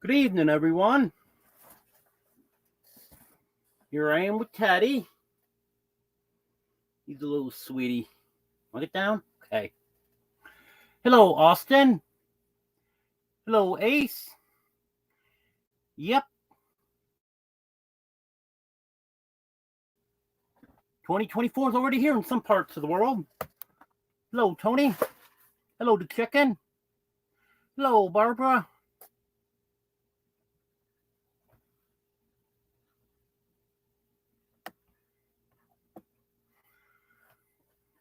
Good evening, everyone. Here I am with Teddy. He's a little sweetie. Want it down? Okay. Hello, Austin. Hello, Ace. Yep. 2024 is already here in some parts of the world. Hello, Tony. Hello, the chicken. Hello, Barbara.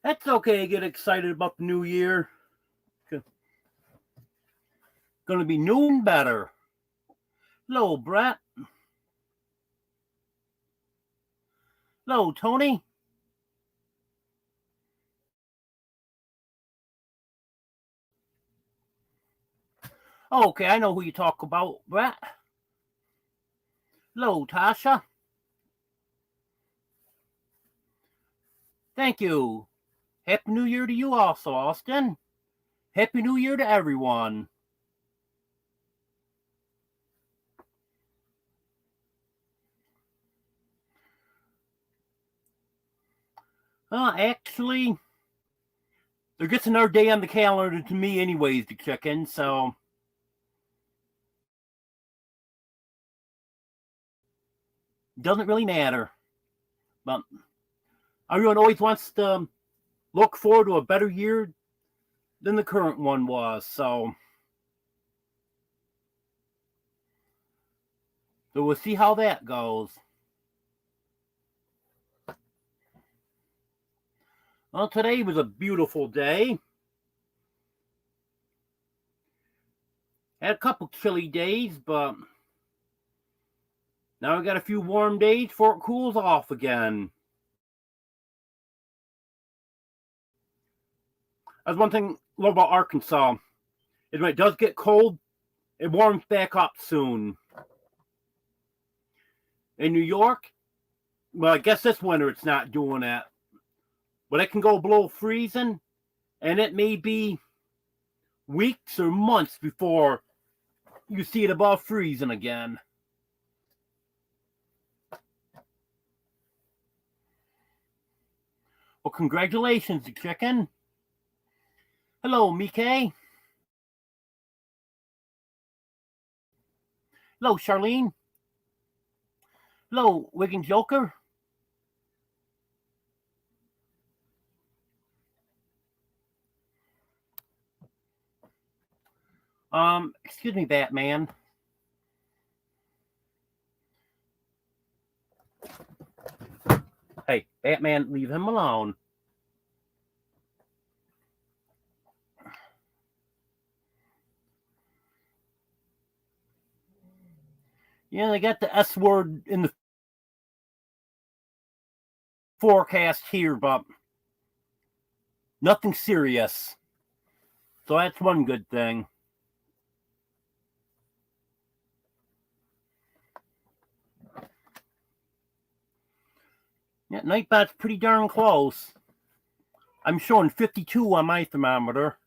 That's okay to get excited about the new year. Gonna be new and better. Hello, Brett. Hello, Tony. Oh, okay, I know who you talk about, Brett. Hello, Tasha. Thank you. Happy New Year to you also, Austin. Happy New Year to everyone. Actually, there's just another day on the calendar to me anyways to check in, so doesn't really matter. But everyone always wants to look forward to a better year than the current one was, so we'll see how that goes. Well, today was a beautiful day. Had a couple chilly days, but now we got a few warm days before it cools off again. That's one thing I love about Arkansas, is when it does get cold, it warms back up soon. In New York, well, I guess this winter it's not doing that. But it can go below freezing, and it may be weeks or months before you see it above freezing again. Well, congratulations, chicken. Hello, Mike. Hello, Charlene. Hello, Wiggin Joker. Excuse me, Batman. Hey, Batman, leave him alone. Yeah, they got the S word in the forecast here, but nothing serious. So that's one good thing. Yeah, Nightbot's pretty darn close. I'm showing 52 on my thermometer.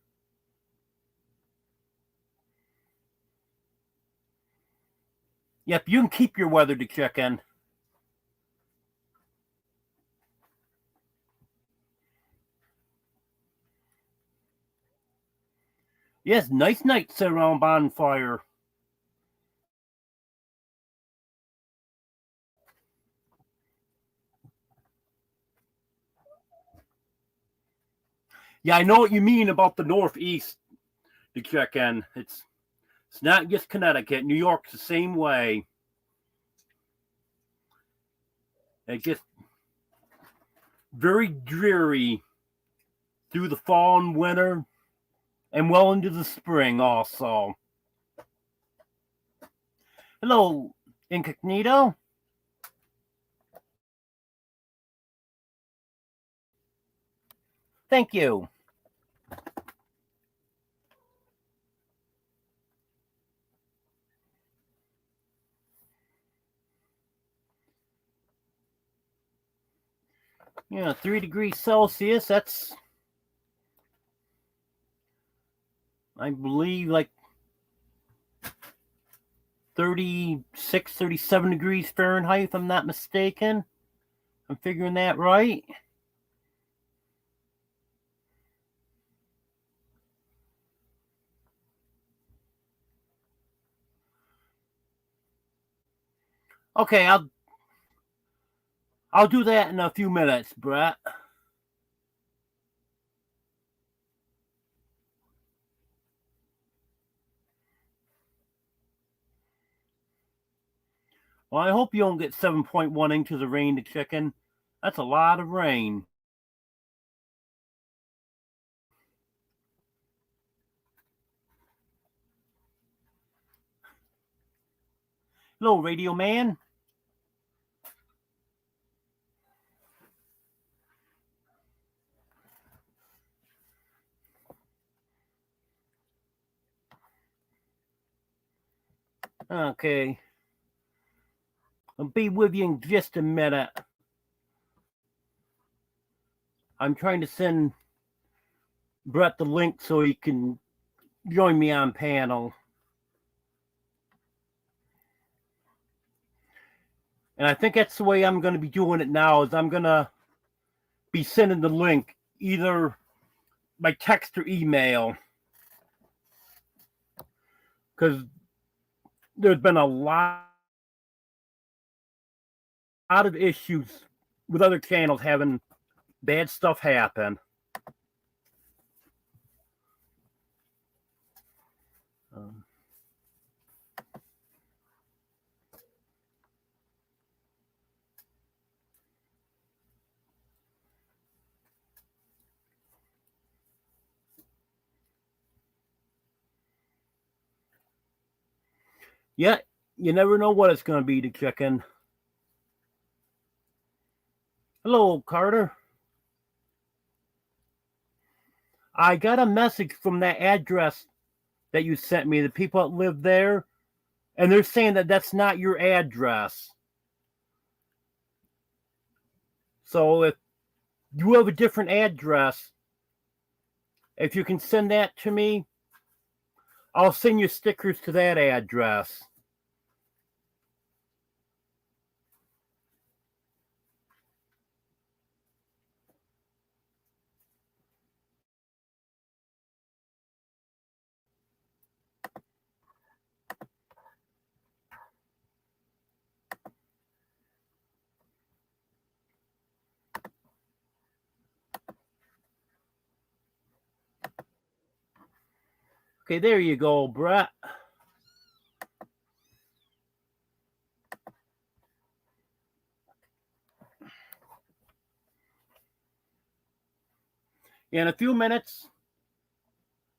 Yep, you can keep your weather to check in. Yes, nice night sit around bonfire. Yeah, I know what you mean about the Northeast to check in. It's not just Connecticut. New York's the same way. It's just very dreary through the fall and winter and well into the spring also. Hello, Incognito. Thank you. Yeah, 3 degrees Celsius. That's, I believe, like 36, 37 degrees Fahrenheit, if I'm not mistaken. I'm figuring that right. Okay, I'll do that in a few minutes, Brett. Well, I hope you don't get 7.1 inches of rain to chicken. That's a lot of rain. Hello, Radio Man. Okay. I'll be with you in just a minute. I'm trying to send Brett the link so he can join me on panel. And I think that's the way I'm going to be doing it now, is I'm going to be sending the link either by text or email. Because there's been a lot of issues with other channels having bad stuff happen. Yeah, you never know what it's going to be, the chicken. Hello, Carter. I got a message from that address that you sent me, the people that live there, and they're saying that that's not your address. So if you have a different address, if you can send that to me, I'll send you stickers to that address. Okay, there you go, Brett. In a few minutes,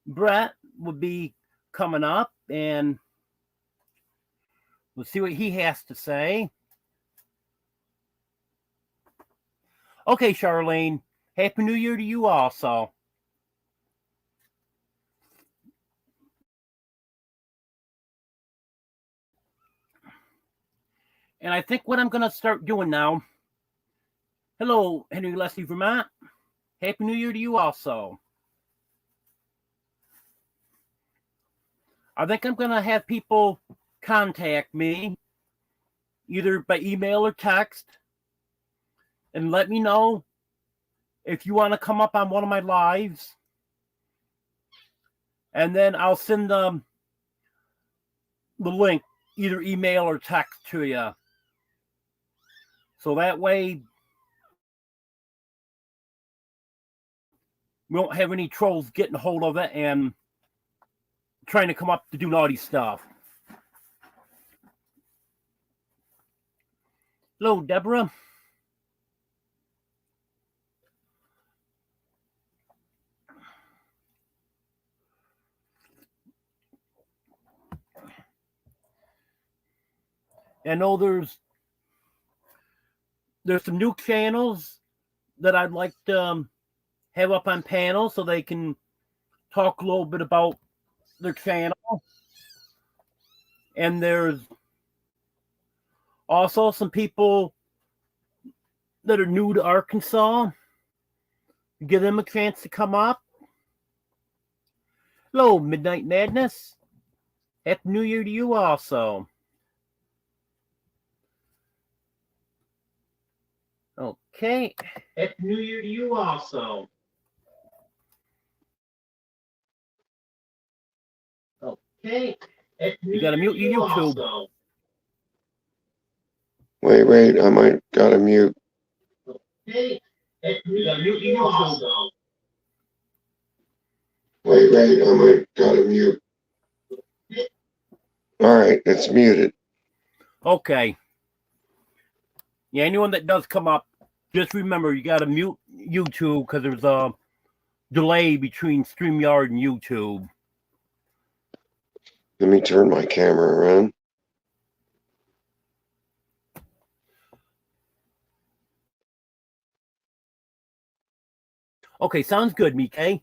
Brett will be coming up, and we'll see what he has to say. Okay, Charlene, Happy New Year to you also. And I think what I'm going to start doing now, hello, Henry Leslie, Vermont. Happy New Year to you also. I think I'm going to have people contact me either by email or text and let me know if you want to come up on one of my lives. And then I'll send them the link, either email or text to you. So that way we won't have any trolls getting a hold of it and trying to come up to do naughty stuff. Hello, Deborah. I know there's some new channels that I'd like to have up on panel so they can talk a little bit about their channel. And there's also some people that are new to Arkansas. Give them a chance to come up. Hello, Midnight Madness. Happy New Year to you also. Okay. It's New Year to you also. Okay. It's New You gotta Year mute to your you YouTube. also. Wait, I might gotta mute. Okay. It's New Year to you also. Wait, I might gotta mute. Alright, it's muted. Okay. Yeah, anyone that does come up, just remember you gotta mute YouTube because there's a delay between StreamYard and YouTube. Let me turn my camera around. Okay, sounds good, Mike.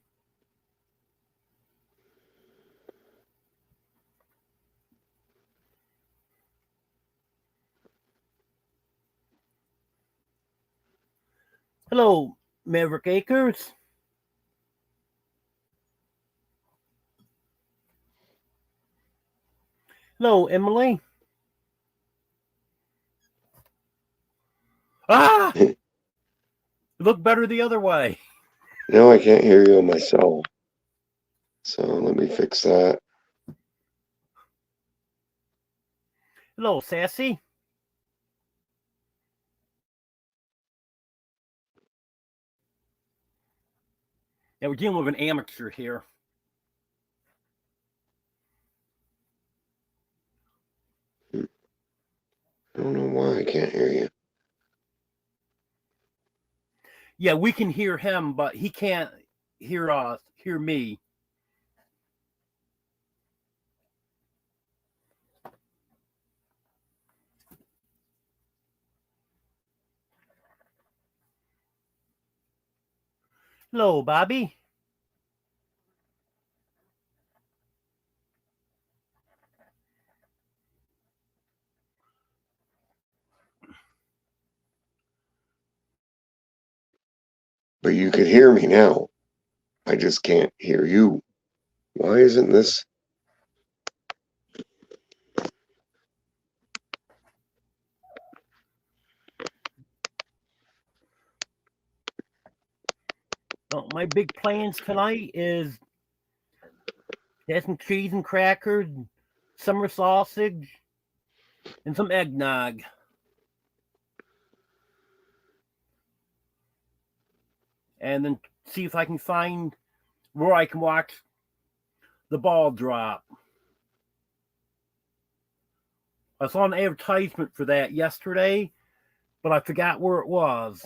Hello, Maverick Acres. Hello, Emily. Ah! You look better the other way. Now I can't hear you on myself. So let me fix that. Hello, Sassy. Yeah, we're dealing with an amateur here. I don't know why I can't hear you. Yeah, we can hear him, but he can't hear us, hear me. Hello, Bobby. But you could hear me now. I just can't hear you. Why isn't this? Oh, my big plans tonight is to have some cheese and crackers, summer sausage, and some eggnog. And then see if I can find where I can watch the ball drop. I saw an advertisement for that yesterday, but I forgot where it was.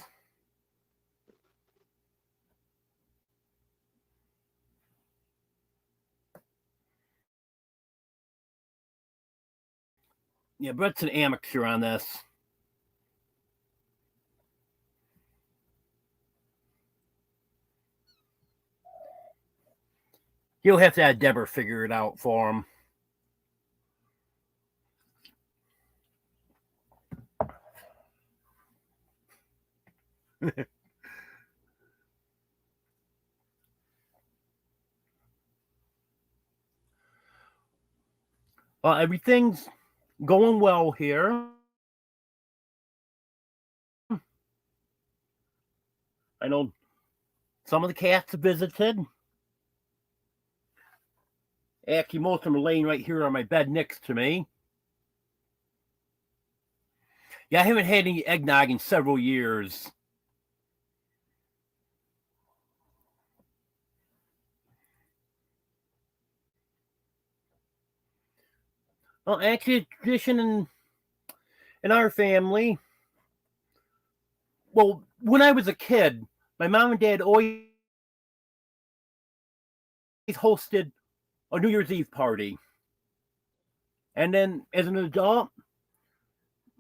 Yeah, Brett's an amateur on this. He'll have to have Deborah figure it out for him. Everything's going well here. I know some of the cats have visited. Actually, most of them are laying right here on my bed next to me. Yeah, I haven't had any eggnog in several years. Well, actually, a tradition in our family. Well, when I was a kid, my mom and dad always hosted a New Year's Eve party. And then as an adult,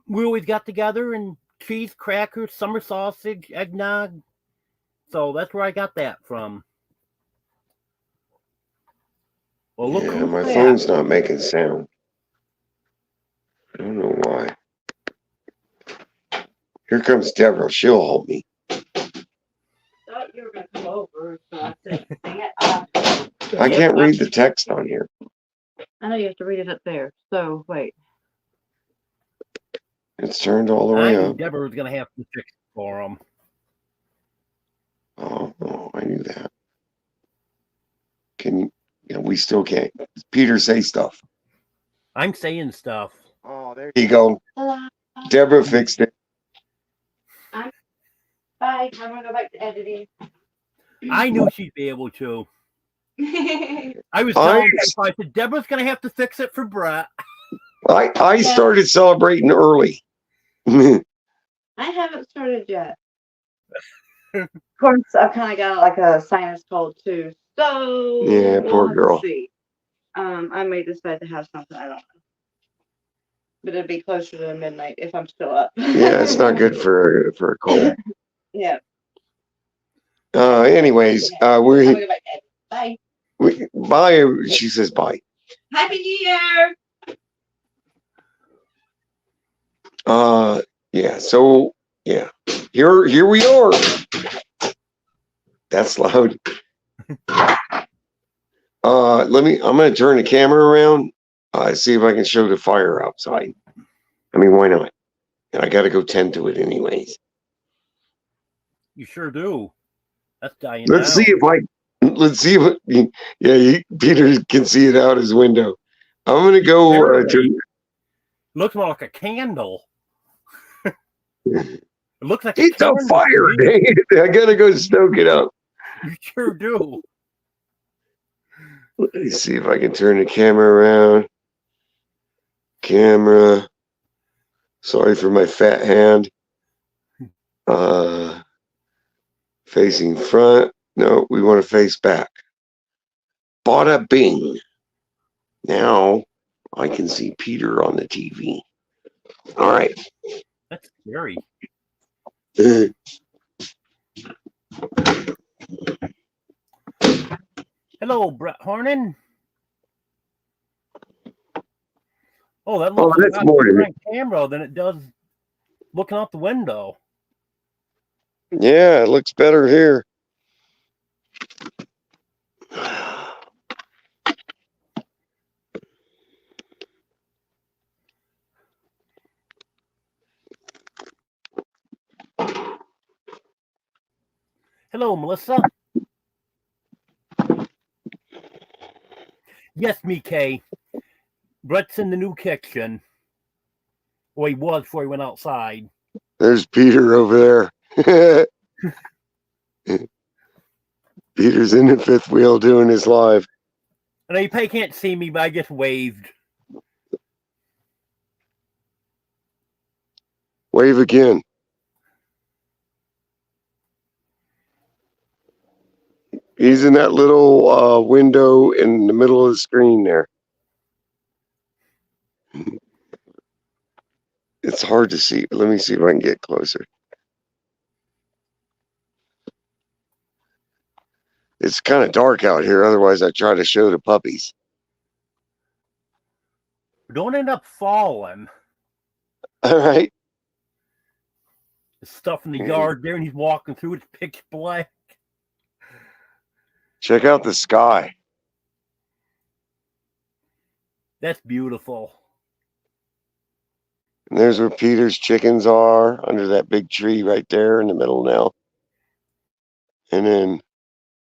we always got together and cheese, crackers, summer sausage, eggnog. So that's where I got that from. Well, look Yeah, who's my back. phone's not making sound. I don't know why. Here comes Deborah. She'll help me. Thought you were gonna come over, so I said, I can't read the text on here. I know you have to read it up there, so wait. It's turned all the way I knew up. Deborah was going to have to fix for them. Oh, I knew that. Can you? Yeah, we still can't. Peter, say stuff. I'm saying stuff. Oh, there you go. Deborah fixed it. Bye. I'm gonna go back to editing. I knew she'd be able to. I I was telling her, I said, Deborah's going to have to fix it for Brett. I started celebrating early. haven't started yet. Of course, I've kind of got like a sinus cold too. So Yeah, poor we'll have to girl. see. I may decide to have something. I don't know. But it'd be closer to midnight if I'm still up. Yeah, it's not good for a cold. Yeah. Anyways, I'm we're gonna go back to edit. Bye. bye. She says bye. Happy New Year. Yeah. So yeah, here we are. That's loud. I'm gonna turn the camera around. See if I can show the fire outside. I mean, why not? And I got to go tend to it anyways. You sure do. That's dying Let's down. see if Peter can see it out his window. I'm gonna go Looks more like a candle. It looks like it's a fire, Dave. I gotta go stoke it up. You sure do. Let me see if I can turn the camera around. Camera. Sorry for my fat hand. Facing front. No, we want to face back. Bada bing. Now I can see Peter on the TV. All right. That's scary. Hello, Brett Hornan. Oh, that looks that's more than on camera than it does looking out the window. Yeah, it looks better here. Hello, Melissa. Yes, me, Kay. Brett's in the new kitchen. Well, he was before he went outside. There's Peter over there. Peter's in the fifth wheel doing his live. I know you probably can't see me, but I just waved. Wave again. He's in that little window in the middle of the screen there. It's hard to see. Let me see if I can get closer. It's kind of dark out here. Otherwise, I try to show the puppies. Don't end up falling. All right. The stuff in the yard there, and he's walking through. It's pitch black. Check out the sky. That's beautiful. And there's where Peter's chickens are, under that big tree right there in the middle now. And then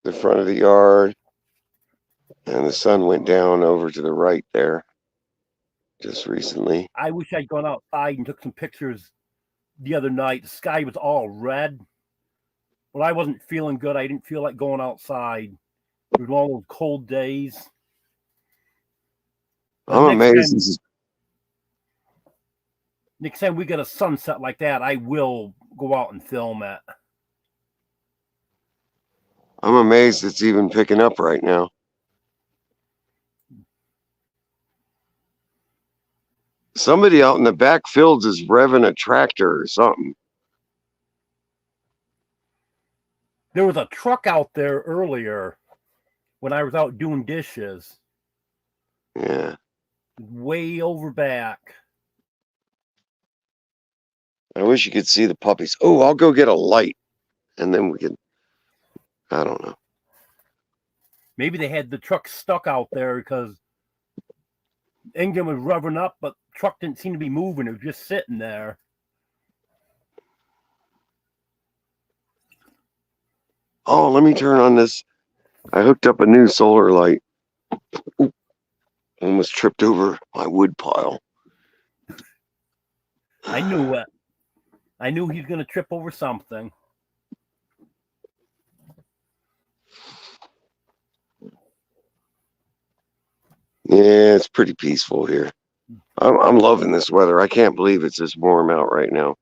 the front of the yard. And the sun went down over to the right there just recently. I wish I'd gone outside and took some pictures the other night. The sky was all red. Well, I wasn't feeling good. I didn't feel like going outside. It was one of those cold days. I'm amazed. Next time we get a sunset like that, I will go out and film it. I'm amazed it's even picking up right now. Somebody out in the back fields is revving a tractor or something. There was a truck out there earlier when I was out doing dishes. Yeah. Way over back. I wish you could see the puppies. Oh, I'll go get a light. And then we can, I don't know. Maybe they had the truck stuck out there because the engine was revving up, but the truck didn't seem to be moving. It was just sitting there. Oh, let me turn on this. I hooked up a new solar light. Ooh, almost tripped over my wood pile. I knew it. I knew he's going to trip over something. Yeah, it's pretty peaceful here. I'm loving this weather. I can't believe it's this warm out right now.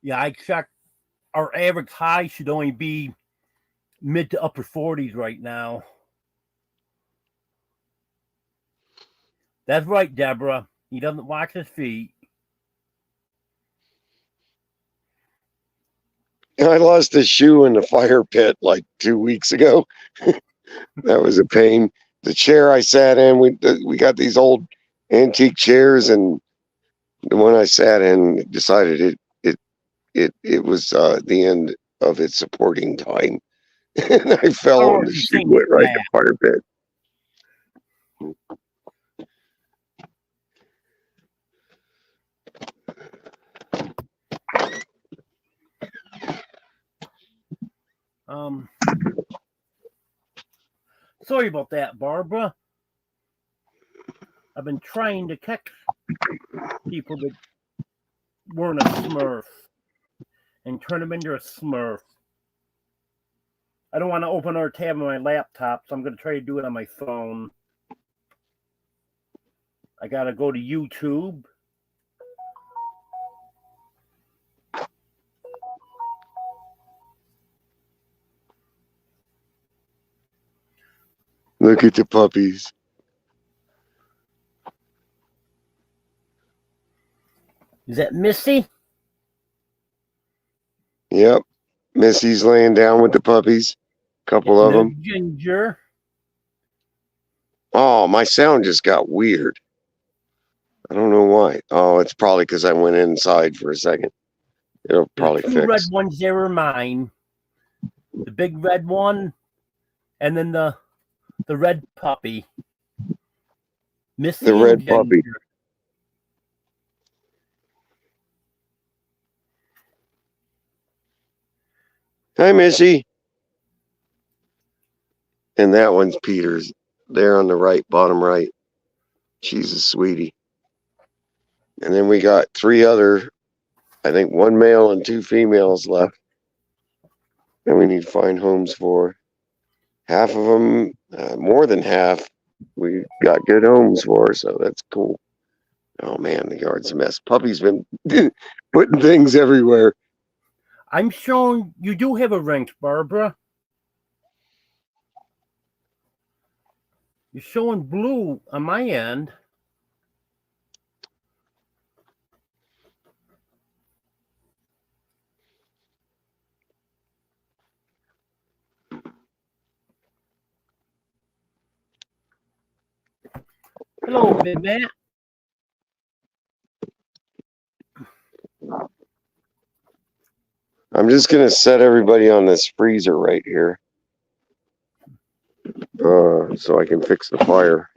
Yeah, I checked. Our average high should only be mid to upper 40s right now. That's right, Deborah. He doesn't watch his feet. I lost a shoe in the fire pit like 2 weeks ago. That was a pain. The chair I sat in, we got these old antique chairs, and the one I sat in decided it was the end of its supporting time, and I fell, Oh, and the you shoe think went right in that? the fire pit. Sorry about that, Barbara. I've been trying to catch people that weren't a Smurf and turn them into a Smurf. I don't want to open our tab on my laptop, so I'm going to try to do it on my phone. I got to go to YouTube. Look at the puppies. Is that Missy? Yep, Missy's laying down with the puppies. Couple of them. Ginger. Oh, my sound just got weird. I don't know why. Oh, it's probably because I went inside for a second. It'll probably The two red fix. ones there are mine. The big red one, and then the red puppy. Missy The and red Ginger. puppy. Hi, Missy. And that one's Peter's. There on the right, bottom right. She's a sweetie. And then we got 3 other, I think 1 male and 2 females left. And we need to find homes for. Half of them, more than half, we got good homes for, so that's cool. Oh man, the yard's a mess. Puppy's been putting things everywhere. I'm showing you do have a wrench, Barbara. You're showing blue on my end. Hello, Big Matt. I'm just gonna set everybody on this freezer right here, so I can fix the fire.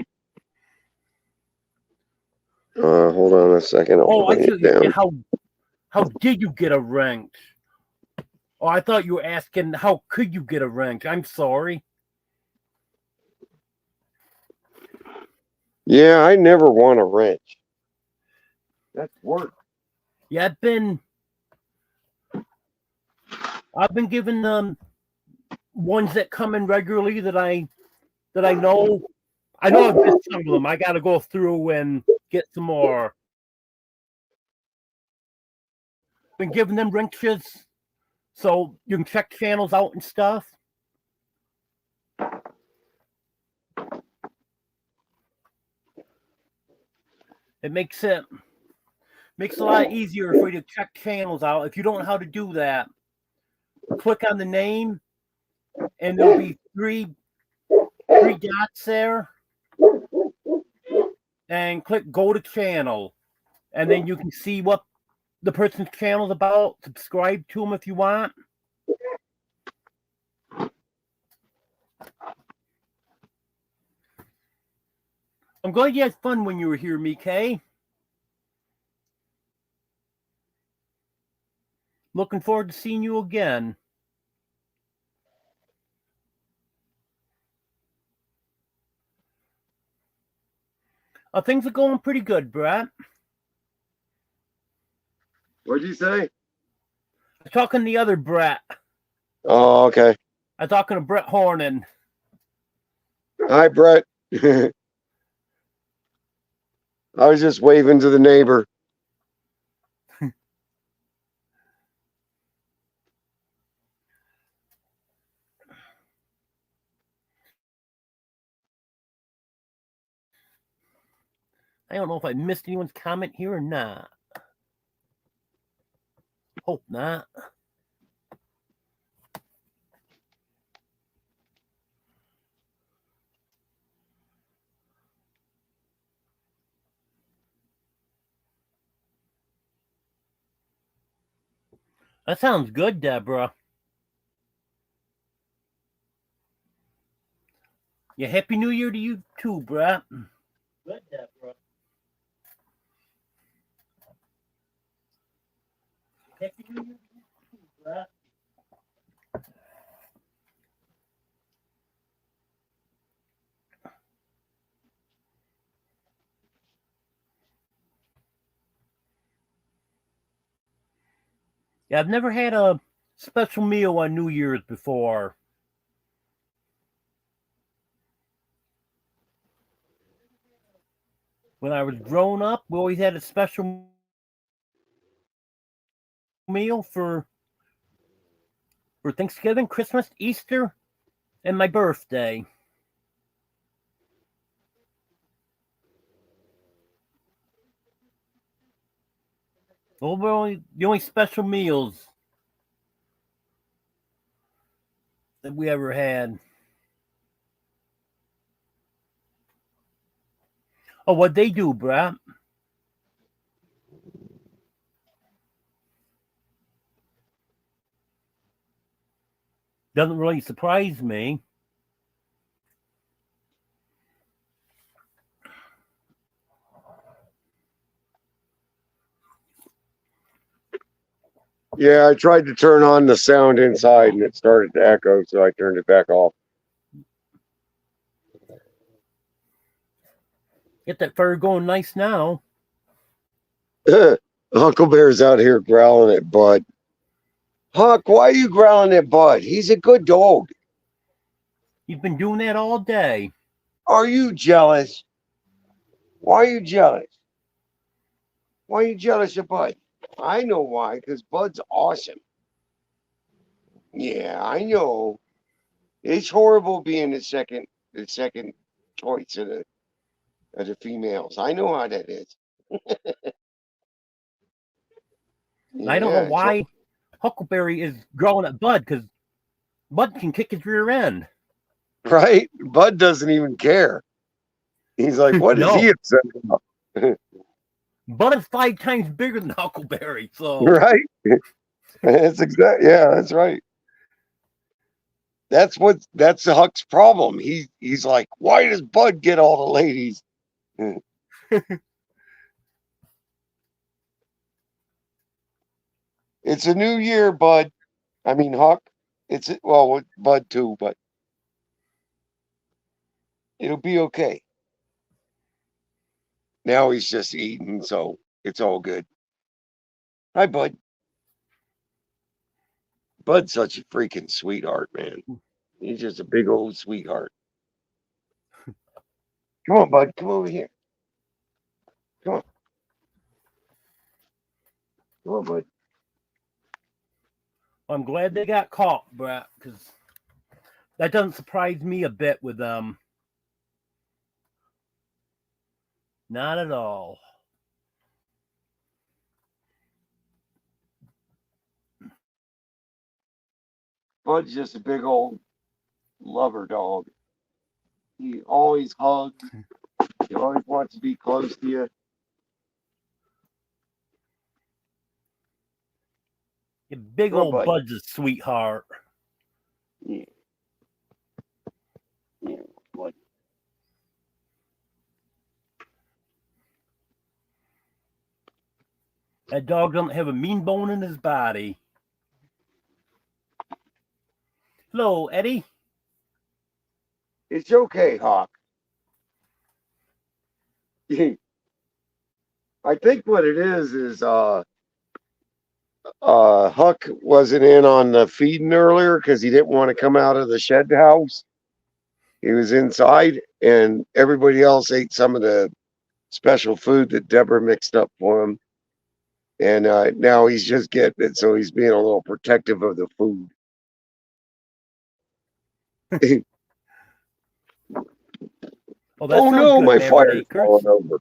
Hold on a second. I'll Oh, I point should it down. how did you get a wrench? Oh, I thought you were asking how could you get a wrench. I'm sorry. Yeah, I never want a wrench. That's work. Yeah, I've been given them ones that come in regularly that I know. I know I've missed some of them. I got to go through and get some more. Been giving them wrenches so you can check channels out and stuff. It makes it a lot easier for you to check channels out. If you don't know how to do that, click on the name and there'll be three dots there, and click go to channel, and then you can see what the person's channel is about. Subscribe to them if you want. I'm glad you had fun when you were here, Mike. Looking forward to seeing you again. Things are going pretty good, Brett. What'd you say? I'm talking to the other Brett. Oh, okay. I'm talking to Brett Hornan. Hi, Brett. I was just waving to the neighbor. I don't know if I missed anyone's comment here or not. Hope not. That sounds good, Deborah. Yeah, Happy New Year to you too, Brett. Good, Deborah. Happy New Year to you too, Brett. Yeah, I've never had a special meal on New Year's before. When I was growing up, we always had a special meal for Thanksgiving, Christmas, Easter, and my birthday. Those were the only special meals that we ever had. Oh, what they do, Brett? Doesn't really surprise me. Yeah, I tried to turn on the sound inside and it started to echo, so I turned it back off. Get that fur going nice now. Hucklebear's out here growling at Bud. Huck, why are you growling at Bud? He's a good dog. You've been doing that all day. Are you jealous? Why are you jealous? Why are you jealous of Bud? I know why, because Bud's awesome. Yeah, I know. It's horrible being the second choice of the females. I know how that is. I don't know Yeah, why Huckleberry is growing at Bud, because Bud can kick his rear end. right? Bud doesn't even care. He's like, what is No. he upset about? Bud is 5 times bigger than Huckleberry, so Right? That's yeah, that's right. That's Huck's problem. He's like, why does Bud get all the ladies? It's a new year, Bud. I mean, Huck. It's well, with Bud too, but it'll be okay. Now he's just eating, so it's all good. Hi, Bud. Bud's such a freaking sweetheart, man. He's just a big old sweetheart. Come on, Bud. Come over here. Come on. Come on, Bud. I'm glad they got caught, Brett, because that doesn't surprise me a bit with them. Not at all. Bud's just a big old lover dog. He always hugs. He always wants to be close to you. Your big Come on, old Bud. Bud's a sweetheart. Yeah. Yeah, Bud. That dog doesn't have a mean bone in his body. Hello, Eddie. It's okay, Hawk. I think what it is Huck wasn't in on the feeding earlier because he didn't want to come out of the shed house. He was inside, and everybody else ate some of the special food that Deborah mixed up for him. And now he's just getting it, so he's being a little protective of the food. Oh, that Oh sounds no, good, my Maverick fire's Acres. falling over.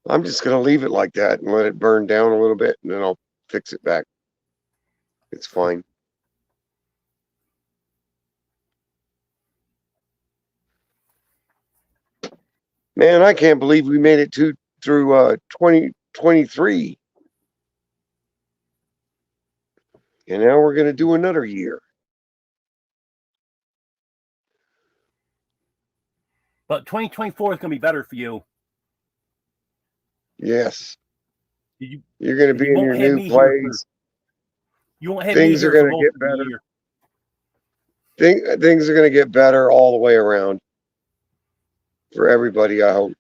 I'm just going to leave it like that and let it burn down a little bit, and then I'll fix it back. It's fine. Man, I can't believe we made it through 2023. And now we're going to do another year. But 2024 is going to be better for you. Yes. You, You're going to be you in won't your have new me here place. you won't have Things me are here going for to get most of the better. year. Things are going to get better all the way around for everybody, I hope.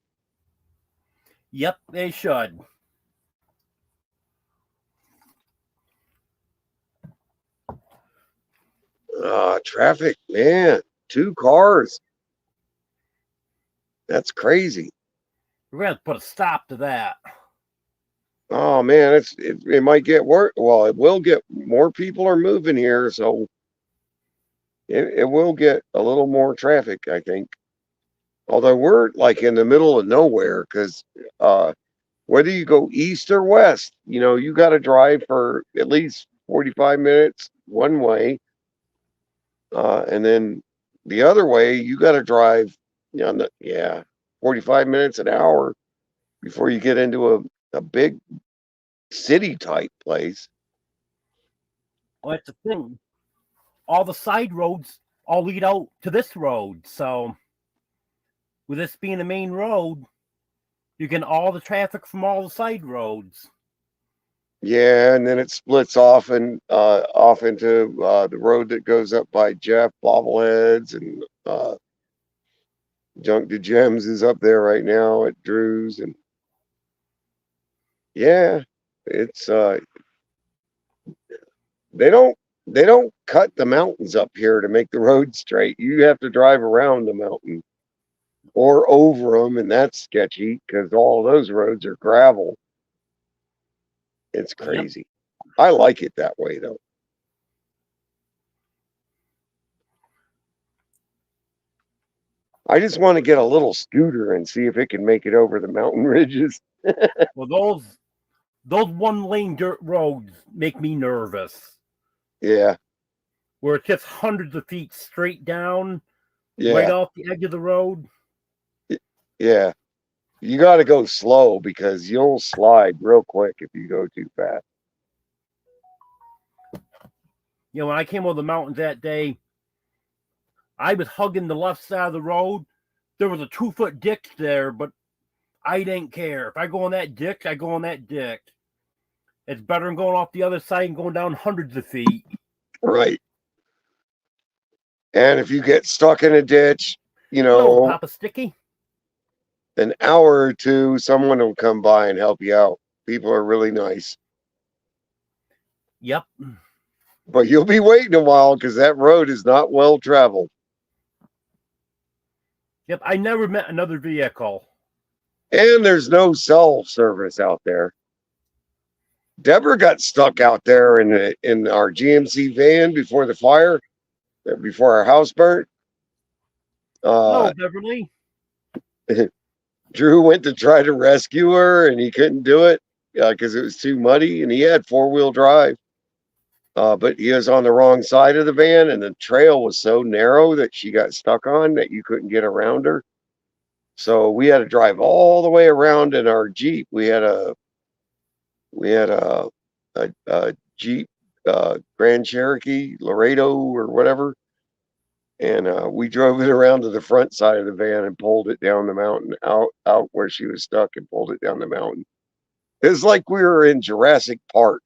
Yep, they should. Traffic, man. 2 cars. That's crazy. We're going to put a stop to that. Oh man, it might get worse. Well, it will get more people are moving here, so it will get a little more traffic, I think. Although we're like in the middle of nowhere, because whether you go east or west, you got to drive for at least 45 minutes one way, and then the other way you got to drive, 45 minutes an hour before you get into a big city type place. Well, that's the thing. All the side roads all lead out to this road. So, with this being the main road, you get all the traffic from all the side roads. Yeah, and then it splits off and off into the road that goes up by Jeff Bobbleheads, and Junk to Gems is up there right now at Drew's, and yeah, it's they don't cut the mountains up here to make the road straight. You have to drive around the mountain or over them, and that's sketchy because all of those roads are gravel. It's crazy. Yep. I like it that way though. I just want to get a little scooter and see if it can make it over the mountain ridges. Well, those one-lane dirt roads make me nervous. Yeah. Where it's just hundreds of feet straight down, yeah, right off the edge of the road. Yeah. You got to go slow because you'll slide real quick if you go too fast. When I came over the mountains that day, I was hugging the left side of the road. There was a 2-foot ditch there, but I didn't care. If I go on that ditch, I go on that ditch. It's better than going off the other side and going down hundreds of feet. Right. And if you get stuck in a ditch, Hello, Papa Sticky. An hour or two, someone will come by and help you out. People are really nice. Yep. But you'll be waiting a while because that road is not well traveled. Yep, I never met another vehicle. And there's no cell service out there. Deborah got stuck out there in our GMC van before the fire, before our house burnt. Hello, Beverly. Drew went to try to rescue her, and he couldn't do it because it was too muddy, and he had 4-wheel drive. But he was on the wrong side of the van, and the trail was so narrow that she got stuck on that you couldn't get around her. So we had to drive all the way around in our Jeep. We had a Jeep Grand Cherokee Laredo or whatever, and we drove it around to the front side of the van and pulled it down the mountain out where she was stuck and pulled it down the mountain. It was like we were in Jurassic Park.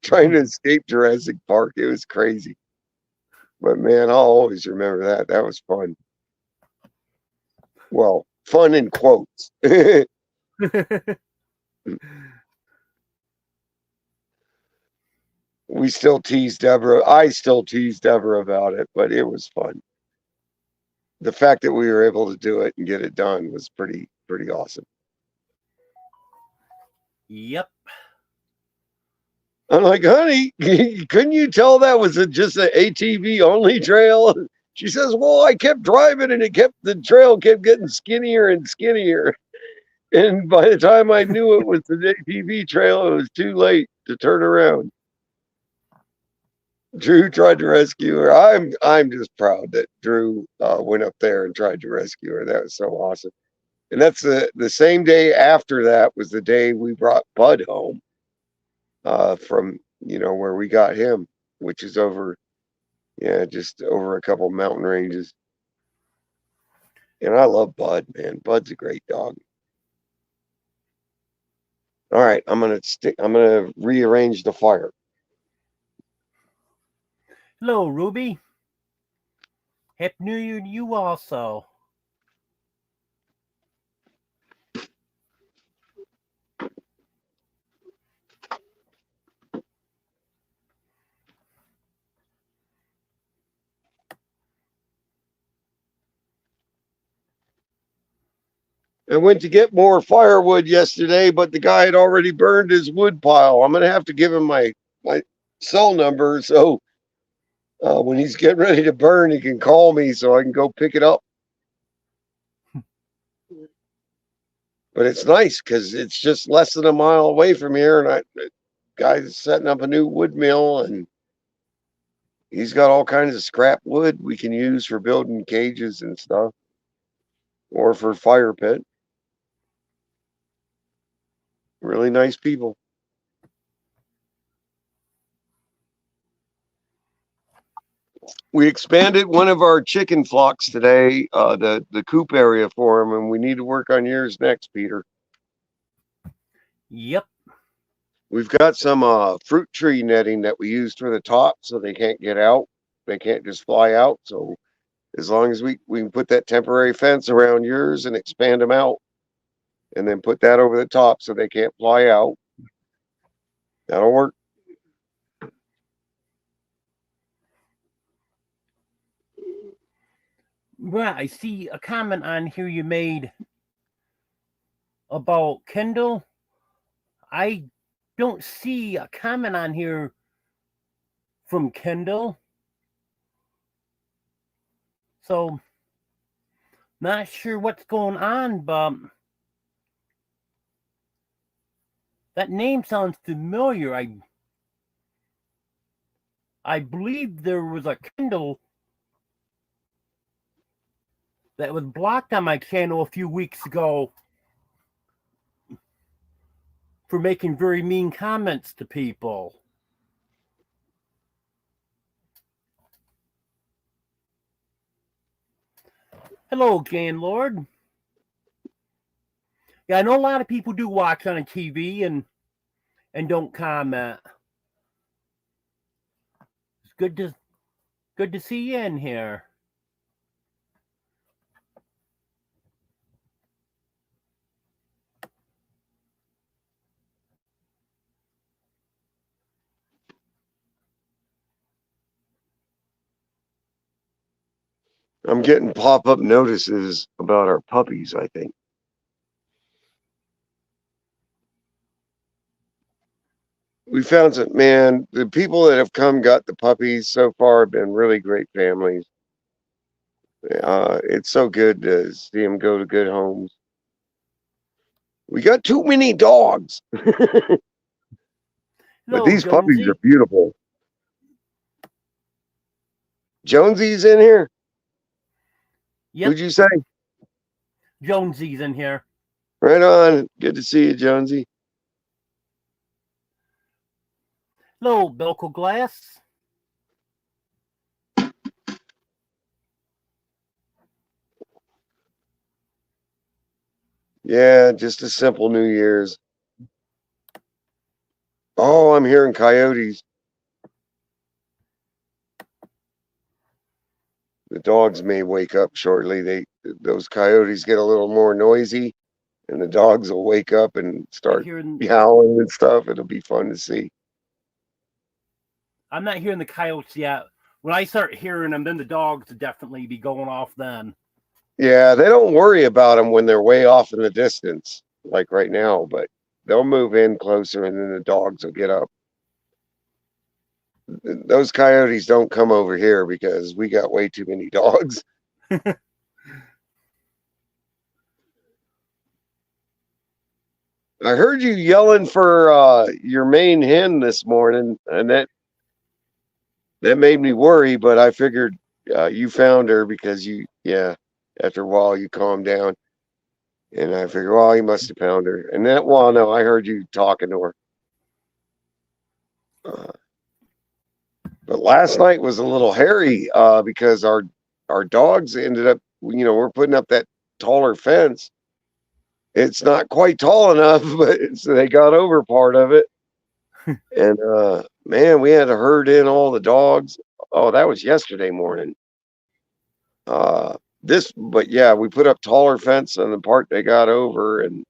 trying to escape Jurassic Park. It was crazy. But man, I'll always remember that. That was fun. Well, fun in quotes. We still tease Deborah. I still tease Deborah about it, but it was fun. The fact that we were able to do it and get it done was pretty awesome. Yep. I'm like, honey, couldn't you tell that was just an ATV only trail? She says, well, I kept driving and the trail kept getting skinnier and skinnier. And by the time I knew it was the ATV trail, it was too late to turn around. Drew tried to rescue her. I'm just proud that Drew went up there and tried to rescue her. That was so awesome. And that's the same day after that was the day we brought Bud home from where we got him, which is over, just over a couple mountain ranges. And I love Bud, man. Bud's a great dog. All right, I'm gonna rearrange the fire. Hello, Ruby. Happy New Year to you also. I went to get more firewood yesterday, but the guy had already burned his wood pile. I'm gonna have to give him my cell number so when he's getting ready to burn, he can call me so I can go pick it up. But it's nice because it's just less than a mile away from here, and the guy's setting up a new wood mill, and he's got all kinds of scrap wood we can use for building cages and stuff, or for fire pit. Really nice people. We expanded one of our chicken flocks today, the coop area for them, and we need to work on yours next, Peter. Yep. We've got some fruit tree netting that we used for the top so they can't get out. They can't just fly out. So as long as we can put that temporary fence around yours and expand them out and then put that over the top so they can't fly out, that'll work. Well, I see a comment on here you made about Kindle. I don't see a comment on here from Kindle. So, not sure what's going on, but that name sounds familiar. I believe there was a Kindle that was blocked on my channel a few weeks ago for making very mean comments to people. Hello, Jan Lord. Yeah, I know a lot of people do watch on a TV and don't comment. It's good to see you in here. I'm getting pop-up notices about our puppies, I think. We found some, man, the people that have got the puppies so far have been really great families. It's so good to see them go to good homes. We got too many dogs. But Hello, these Jonesy. puppies are beautiful. Jonesy's in here? Yep. Who'd you say? Jonesy's in here. Right on. Good to see you, Jonesy. Hello, Belco Glass. Yeah, just a simple New Year's. Oh, I'm hearing coyotes. The dogs may wake up shortly. Those coyotes get a little more noisy, and the dogs will wake up and start Hearing, howling and stuff. It'll be fun to see. I'm not hearing the coyotes yet. When I start hearing them, then the dogs will definitely be going off then. Yeah, they don't worry about them when they're way off in the distance, like right now, but they'll move in closer and then the dogs will get up. Those coyotes don't come over here because we got way too many dogs. I heard you yelling for your main hen this morning, and that made me worry, but I figured you found her because after a while you calmed down. And I figured, well, he must have found her. And then, well, no, I heard you talking to her. But last night was a little hairy because our dogs ended up, we're putting up that taller fence. It's not quite tall enough, but so they got over part of it. And man, we had to herd in all the dogs. Oh, that was yesterday morning. But yeah, we put up taller fence on the part they got over, and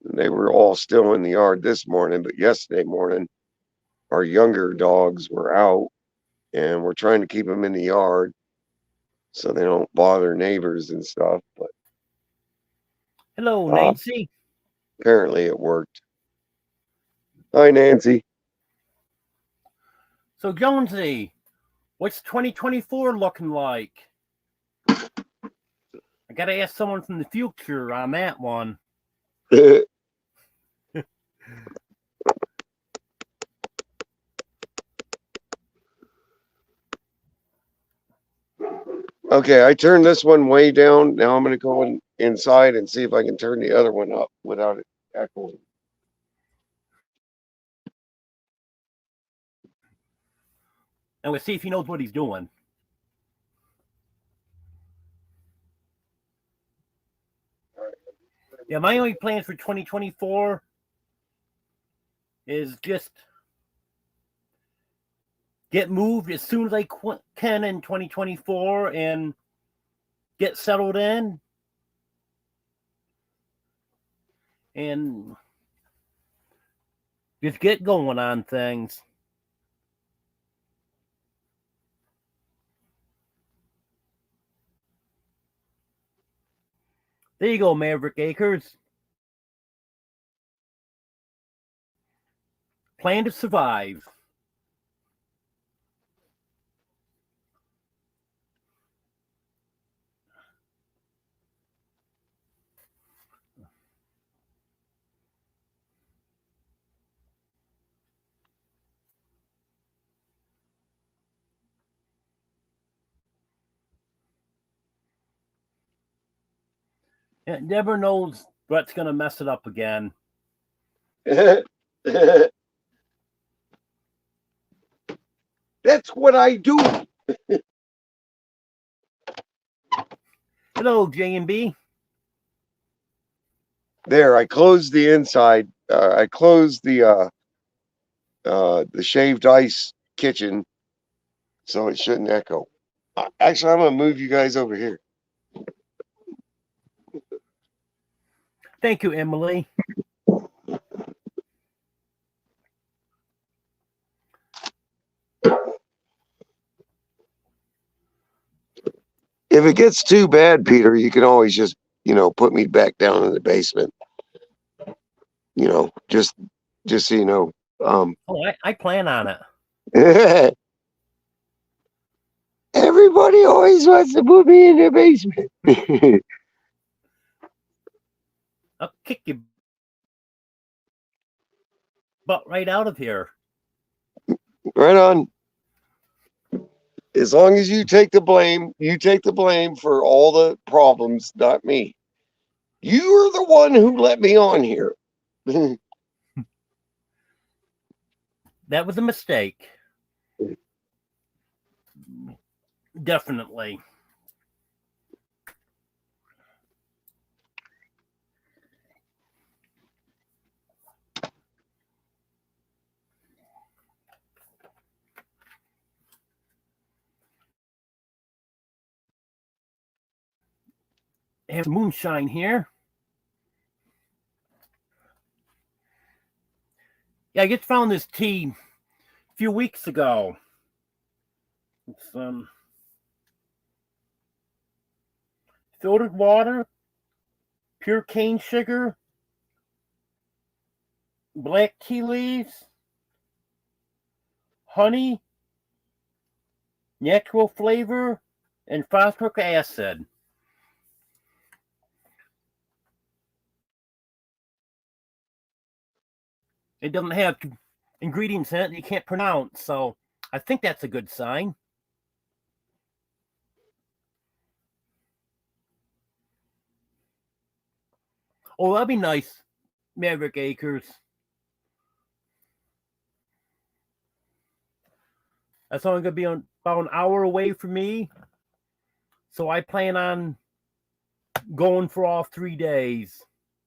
they were all still in the yard this morning. But yesterday morning, our younger dogs were out, and we're trying to keep them in the yard so they don't bother neighbors and stuff. But Hello, Nancy. apparently it worked. Hi, Nancy. So, Jonesy, what's 2024 looking like? I got to ask someone from the future on that one. Okay, I turned this one way down. Now I'm going to go inside and see if I can turn the other one up without it echoing. And we'll see if he knows what he's doing. Yeah, my only plans for 2024 is just get moved as soon as I can in 2024 and get settled in and just get going on things. There you go, Maverick Acres. Plan to survive. It never knows what's going to mess it up again. That's what I do. Hello, J&B. There, I closed the inside. I closed the shaved ice kitchen, so it shouldn't echo. Actually, I'm gonna move you guys over here. Thank you, Emily. If it gets too bad, Peter, you can always just, put me back down in the basement. Just so you know. I plan on it. Everybody always wants to put me in their basement. I'll kick your butt right out of here. Right on. As long as you take the blame for all the problems, not me. You are the one who let me on here. That was a mistake. Definitely. have moonshine here. Yeah, I just found this tea a few weeks ago. It's filtered water, pure cane sugar, black tea leaves, honey, natural flavor, and phosphoric acid. It doesn't have ingredients in it that you can't pronounce, so I think that's a good sign. Oh, that'd be nice, Maverick Acres. That's only going to be about an hour away from me, so I plan on going for all 3 days.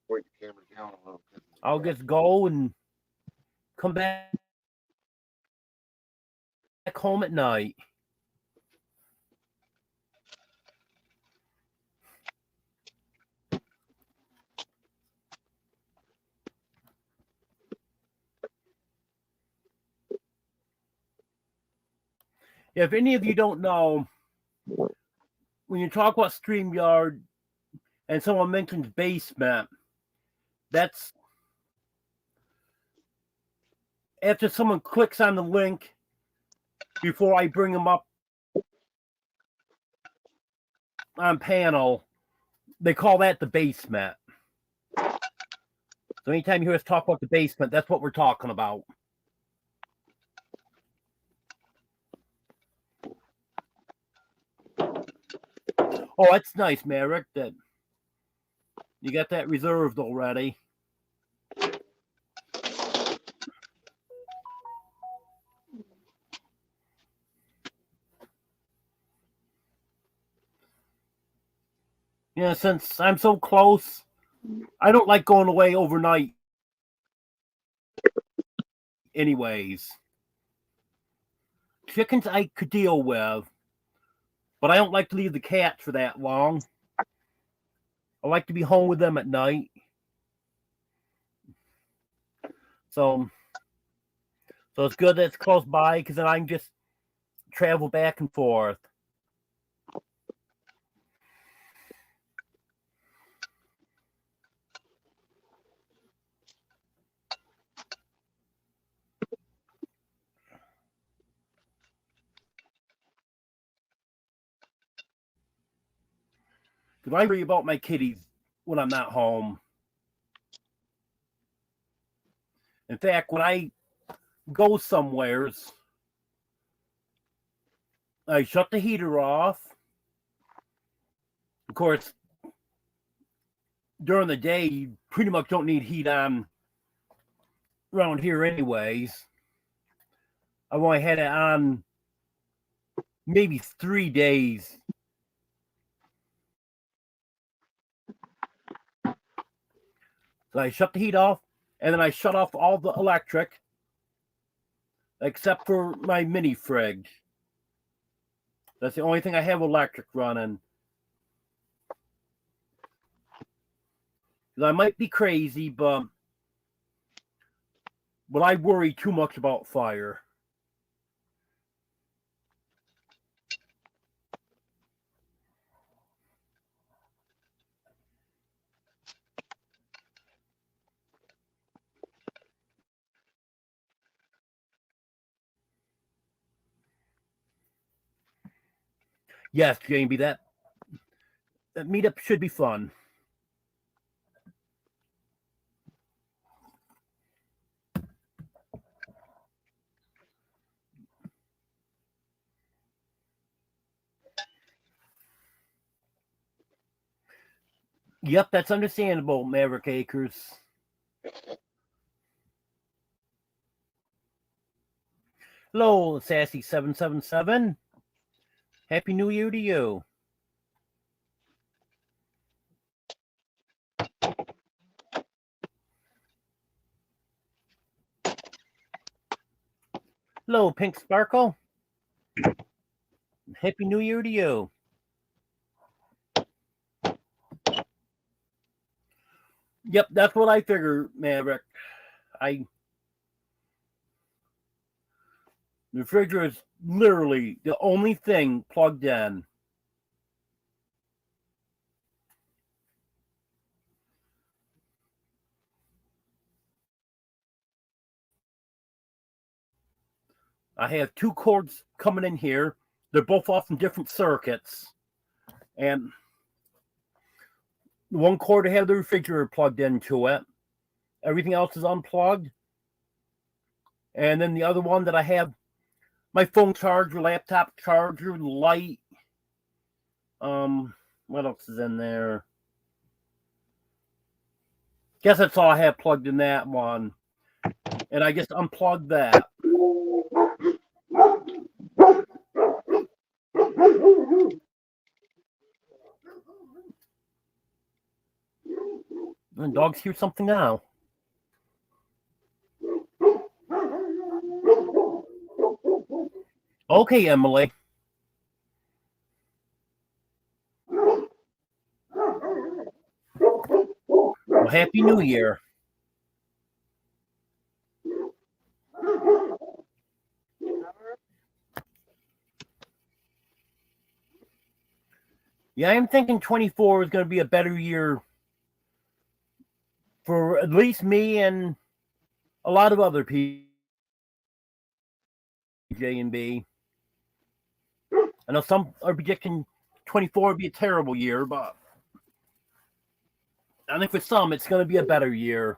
Point the camera down a little bit. I'll just go and come back home at night. If any of you don't know, when you talk about StreamYard and someone mentions basement, that's after someone clicks on the link before I bring them up on panel, they call that the basement. So anytime you hear us talk about the basement, that's what we're talking about. Oh, that's nice, Merrick, that you got that reserved already. Yeah, since I'm so close, I don't like going away overnight anyways. Chickens I could deal with, but I don't like to leave the cats for that long. I like to be home with them at night. So it's good that it's close by, because then I can just travel back and forth. Because I worry about my kitties when I'm not home. In fact, when I go somewheres, I shut the heater off. Of course, during the day, you pretty much don't need heat on around here anyways. I've only had it on maybe 3 days. So I shut the heat off, and then I shut off all the electric, except for my mini fridge. That's the only thing I have electric running. I might be crazy, but I worry too much about fire. Yes, Jamie, that meetup should be fun. Yep, that's understandable, Maverick Acres. Hello, Sassy777. Happy New Year to you. Hello, Pink Sparkle. Happy New Year to you. Yep, that's what I figured, Maverick. The refrigerator is literally the only thing plugged in. I have two cords coming in here. They're both off from different circuits. And one cord I have the refrigerator plugged into it. Everything else is unplugged. And then the other one that I have my phone charger, laptop charger, light. What else is in there? Guess that's all I have plugged in that one. And I just unplugged that. And dogs hear something now. Okay, Emily. Well, Happy New Year. Yeah, I'm thinking 24 is going to be a better year for at least me and a lot of other people. J and B. I know some are predicting 24 would be a terrible year, but I think for some it's going to be a better year.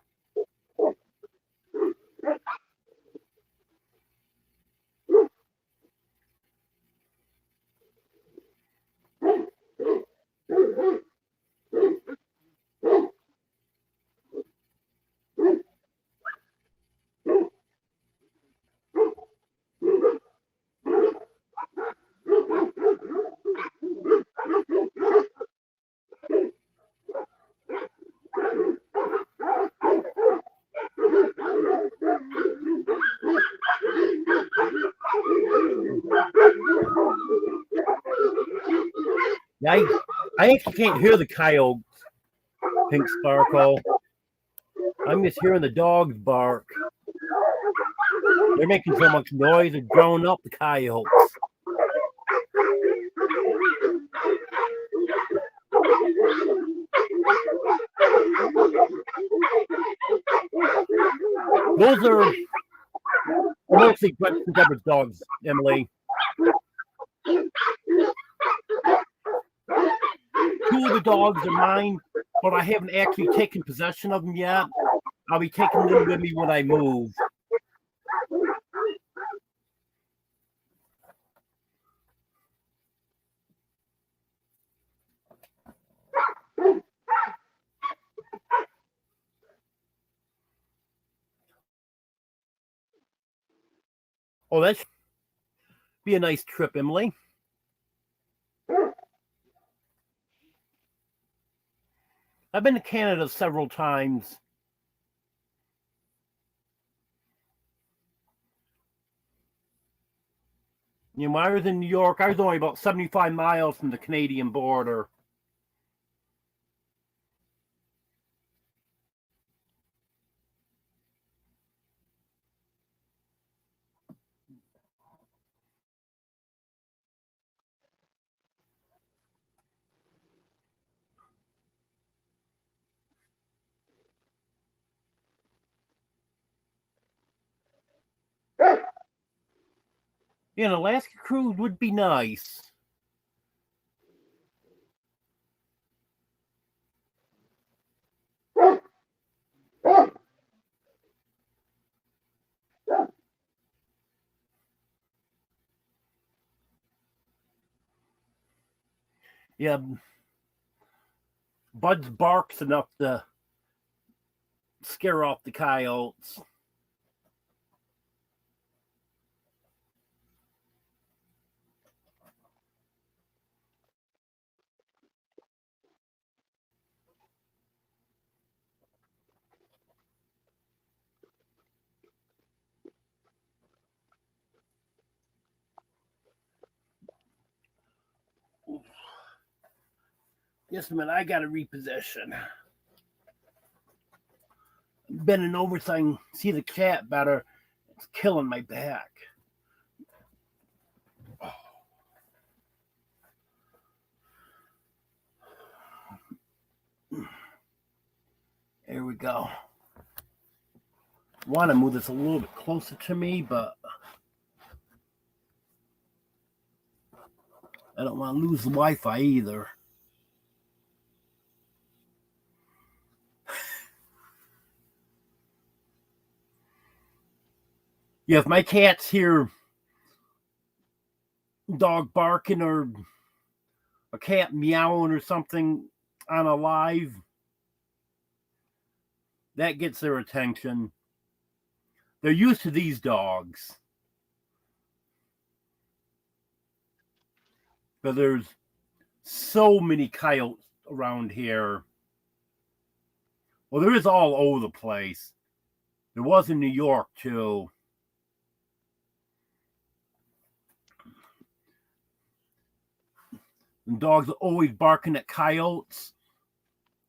Yeah, I actually can't hear the coyotes, Pink Sparkle. I'm just hearing the dogs bark. They're making so much noise, they're growing up the coyotes. Those are mostly Breton Shepherd's dogs, Emily. Two of the dogs are mine, but I haven't actually taken possession of them yet. I'll be taking them with me when I move. Oh, that should be a nice trip, Emily. I've been to Canada several times. You know, when I was in New York, I was only about 75 miles from the Canadian border. Yeah, an Alaska cruise would be nice. Yeah, Bud's barks enough to scare off the coyotes. Just a minute, I got to reposition. bending over so I can see the cat better. It's killing my back. There we go. Want to move this a little bit closer to me, but I don't want to lose the Wi-Fi either. Yeah, if my cats hear dog barking or a cat meowing or something on a live, that gets their attention. They're used to these dogs. But there's so many coyotes around here. Well, there is all over the place. There was in New York, too. And dogs are always barking at coyotes.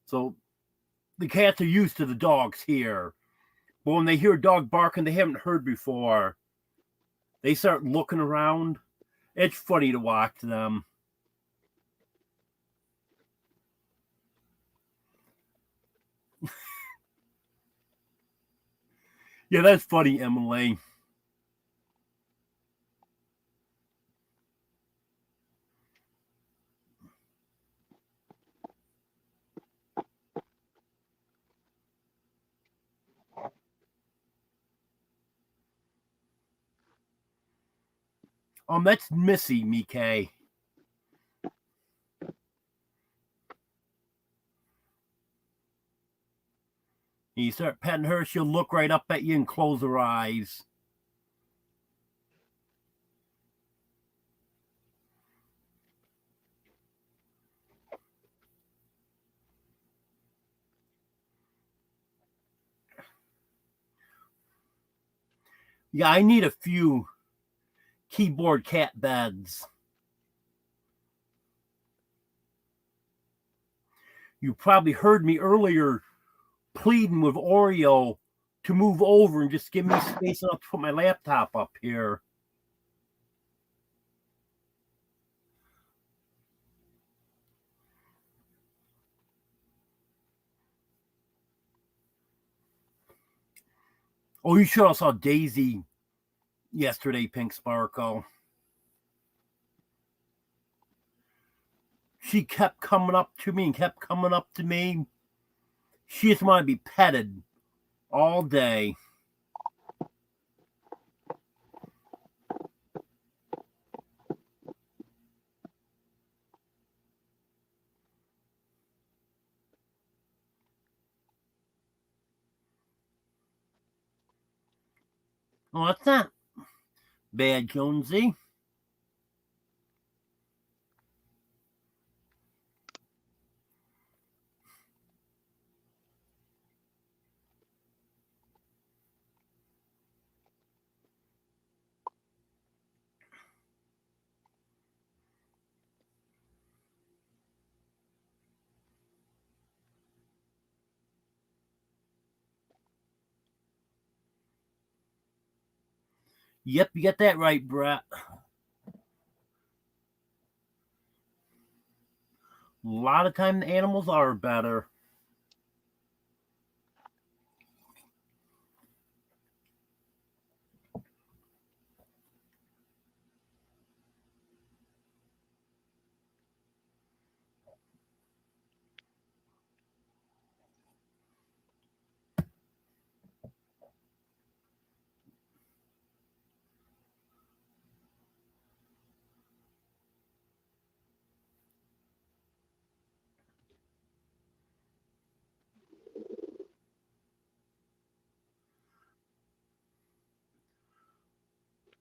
So the cats are used to the dogs here. But when they hear a dog barking they haven't heard before, they start looking around. It's funny to watch them. Yeah, that's funny, Emily. That's Missy, Mike. You start petting her, she'll look right up at you and close her eyes. Yeah, I need a few keyboard cat beds. You probably heard me earlier pleading with Oreo to move over and just give me space enough to put my laptop up here. Oh, you sure saw Daisy yesterday, Pink Sparkle. She kept coming up to me and kept coming up to me. She just wanted to be petted all day. Oh, that's not bad, Jonesy. Yep, you got that right, Brett. A lot of time the animals are better.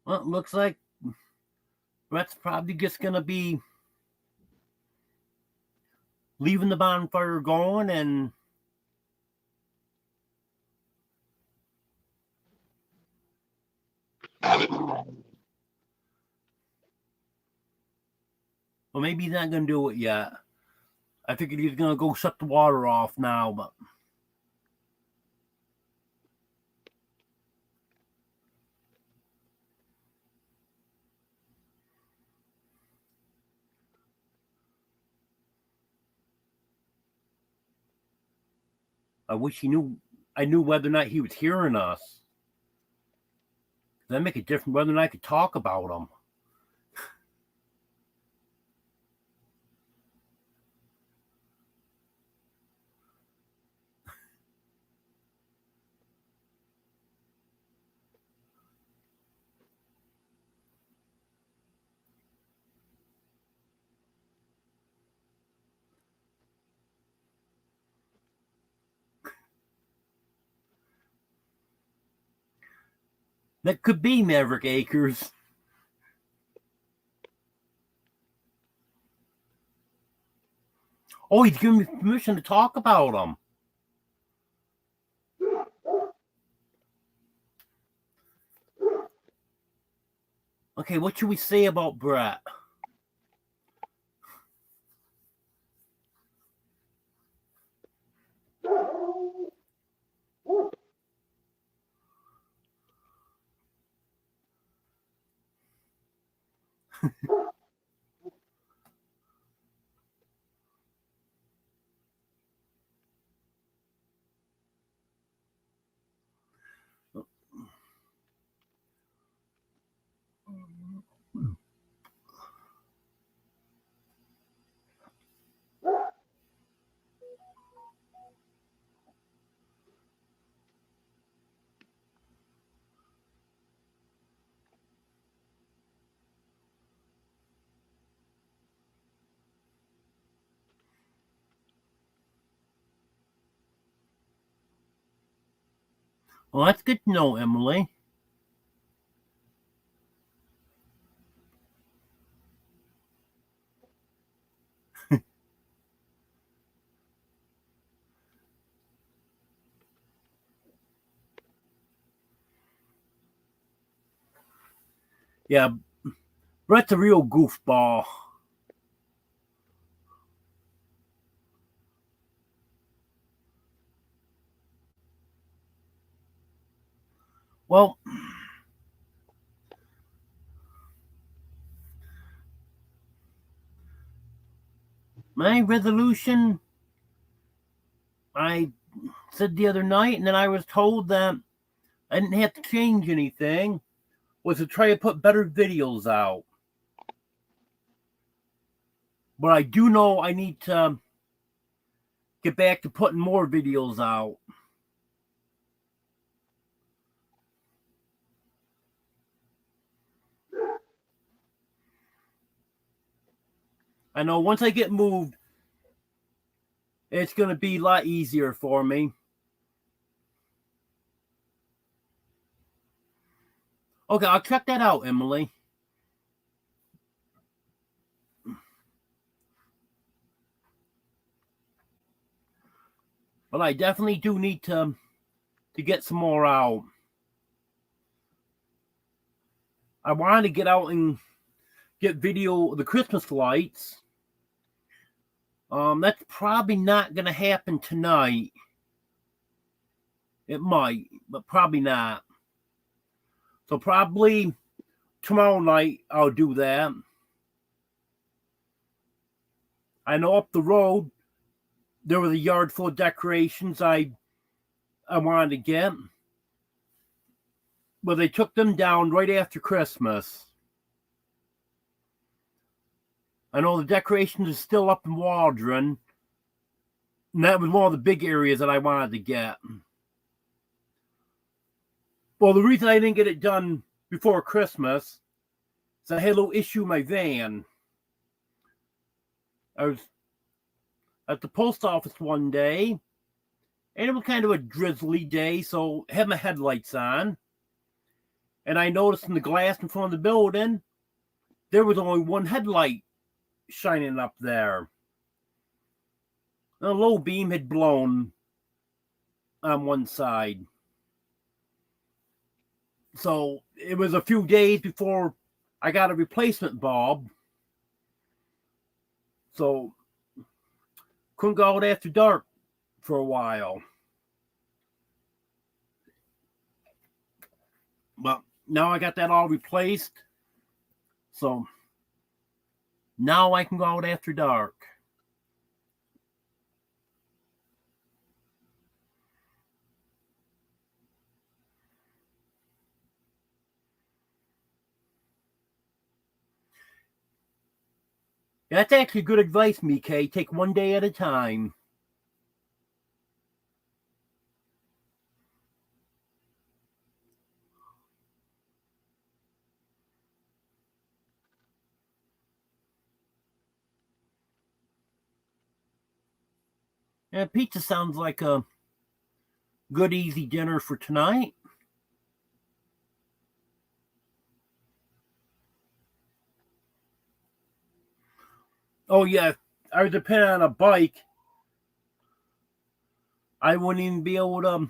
Well, it looks like Brett's probably just going to be leaving the bonfire going and well, maybe he's not going to do it yet. I figured he's going to go shut the water off now, but I wish I knew whether or not he was hearing us. That make it different whether or not I could talk about him. That could be Maverick Acres. Oh, he's giving me permission to talk about him. Okay, what should we say about Brett? Well, that's good to know, Emily. Yeah, Brett's a real goofball. Well, my resolution, I said the other night, and then I was told that I didn't have to change anything, was to try to put better videos out. But I do know I need to get back to putting more videos out. I know once I get moved, it's going to be a lot easier for me. Okay, I'll check that out, Emily. But I definitely do need to get some more out. I wanted to get out and get video of the Christmas lights. That's probably not going to happen tonight. It might, but probably not. So probably tomorrow night I'll do that. I know up the road there was a yard full of decorations I wanted to get. But they took them down right after Christmas. I know the decorations are still up in Waldron. And that was one of the big areas that I wanted to get. Well, the reason I didn't get it done before Christmas is I had a little issue with my van. I was at the post office one day, and it was kind of a drizzly day, so I had my headlights on. And I noticed in the glass in front of the building, there was only one headlight shining up there. The low beam had blown on one side. So it was a few days before I got a replacement bulb. So couldn't go out after dark for a while. But now I got that all replaced. So now I can go out after dark. That's actually good advice, Mike. Take one day at a time. Yeah, pizza sounds like a good, easy dinner for tonight. Oh, yeah. If I was depending on a bike, I wouldn't even be able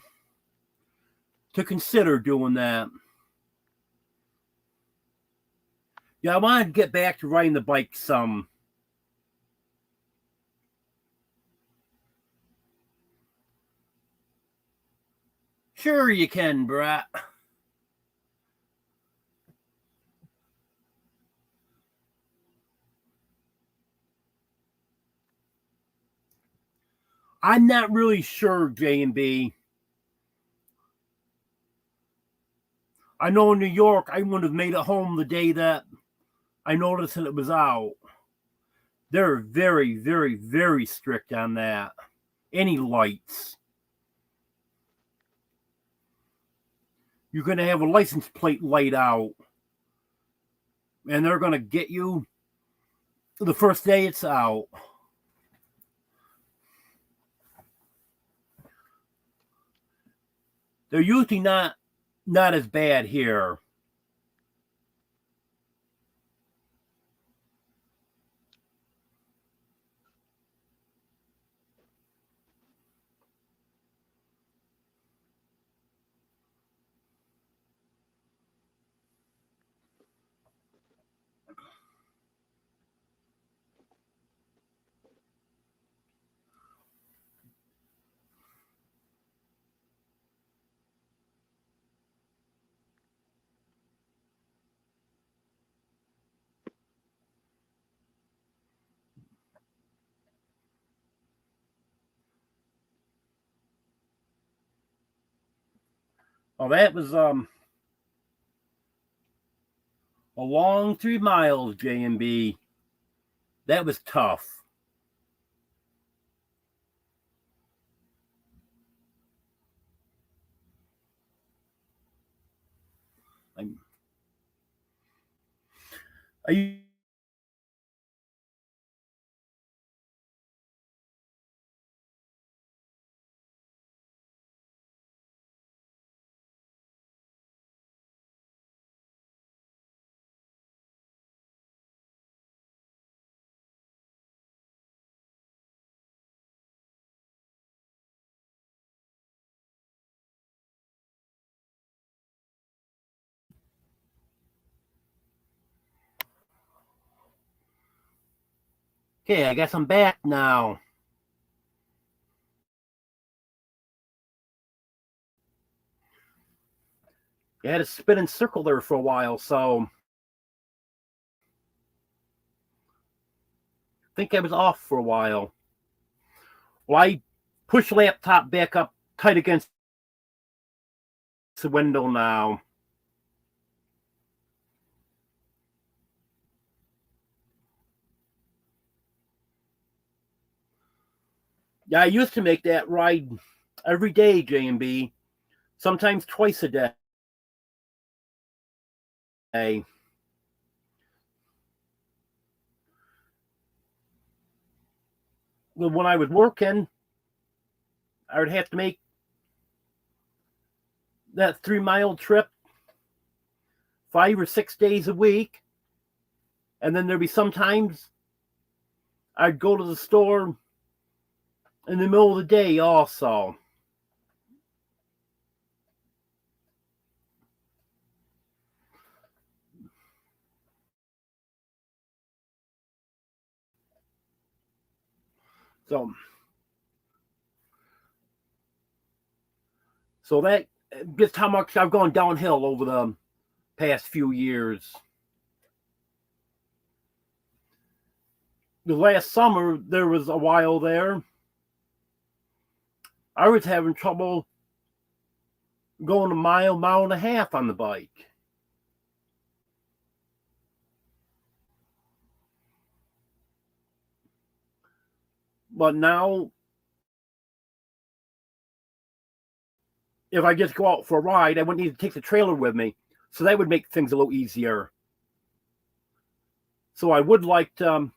to consider doing that. Yeah, I wanted to get back to riding the bike some. Sure you can, brat. I'm not really sure, J&B. I know in New York, I wouldn't have made it home the day that I noticed that it was out. They're very, very, very strict on that. Any lights. You're going to have a license plate light out. And they're going to get you the first day it's out. They're usually not as bad here. Well, that was a long 3 miles, J&B. That was tough. I Okay, I guess I'm back now. I had to spin and circle there for a while, so I think I was off for a while. Well, I push laptop back up tight against the window now. Yeah, I used to make that ride every day, J&B, sometimes twice a day. Well, when I was working, I would have to make that 3 mile trip 5 or 6 days a week. And then there'd be sometimes I'd go to the store in the middle of the day also. So that just how much I've gone downhill over the past few years. The last summer, there was a while there, I was having trouble going a mile and a half on the bike. But now, if I just go out for a ride, I wouldn't need to take the trailer with me. So that would make things a little easier. So I would like to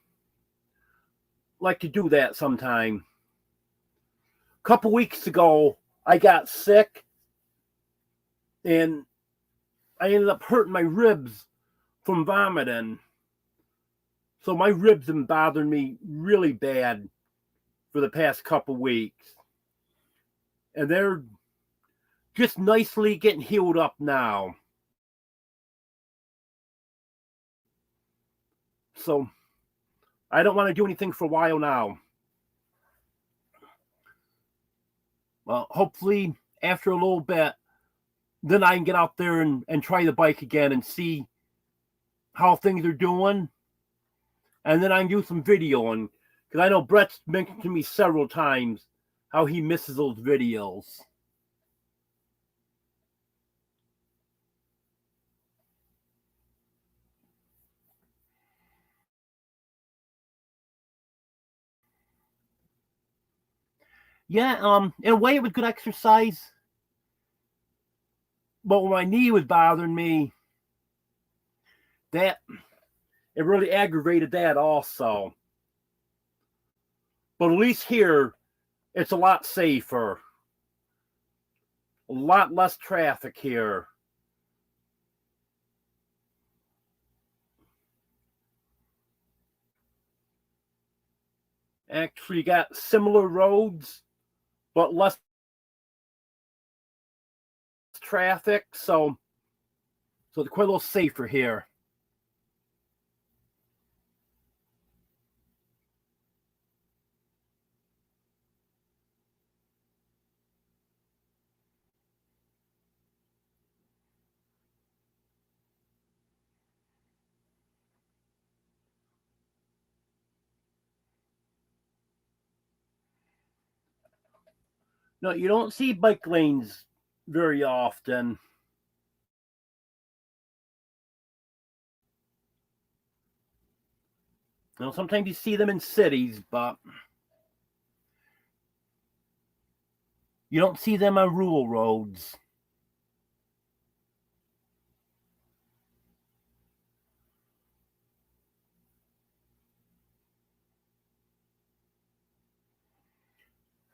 do that sometime. A couple weeks ago, I got sick and I ended up hurting my ribs from vomiting. So my ribs have been bothering me really bad for the past couple weeks. And they're just nicely getting healed up now. So I don't want to do anything for a while now. Well, hopefully after a little bit, then I can get out there and try the bike again and see how things are doing. And then I can do some videoing. Because I know Brett's mentioned to me several times how he misses those videos. Yeah, in a way it was good exercise. But when my knee was bothering me, it really aggravated that also. But at least here, it's a lot safer. A lot less traffic here. Actually got similar roads, but less traffic, so it's quite a little safer here. No, you don't see bike lanes very often. You know, sometimes you see them in cities, but you don't see them on rural roads.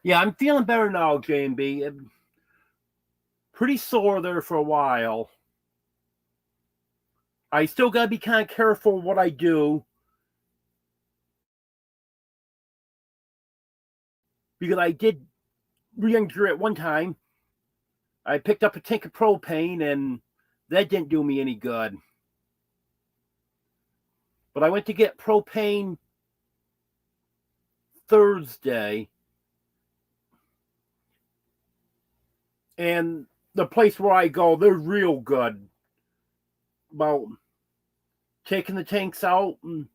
Yeah, I'm feeling better now, J&B. Pretty sore there for a while. I still gotta be kind of careful what I do. Because I did re-injure it one time. I picked up a tank of propane and that didn't do me any good. But I went to get propane Thursday. And the place where I go, they're real good about taking the tanks out and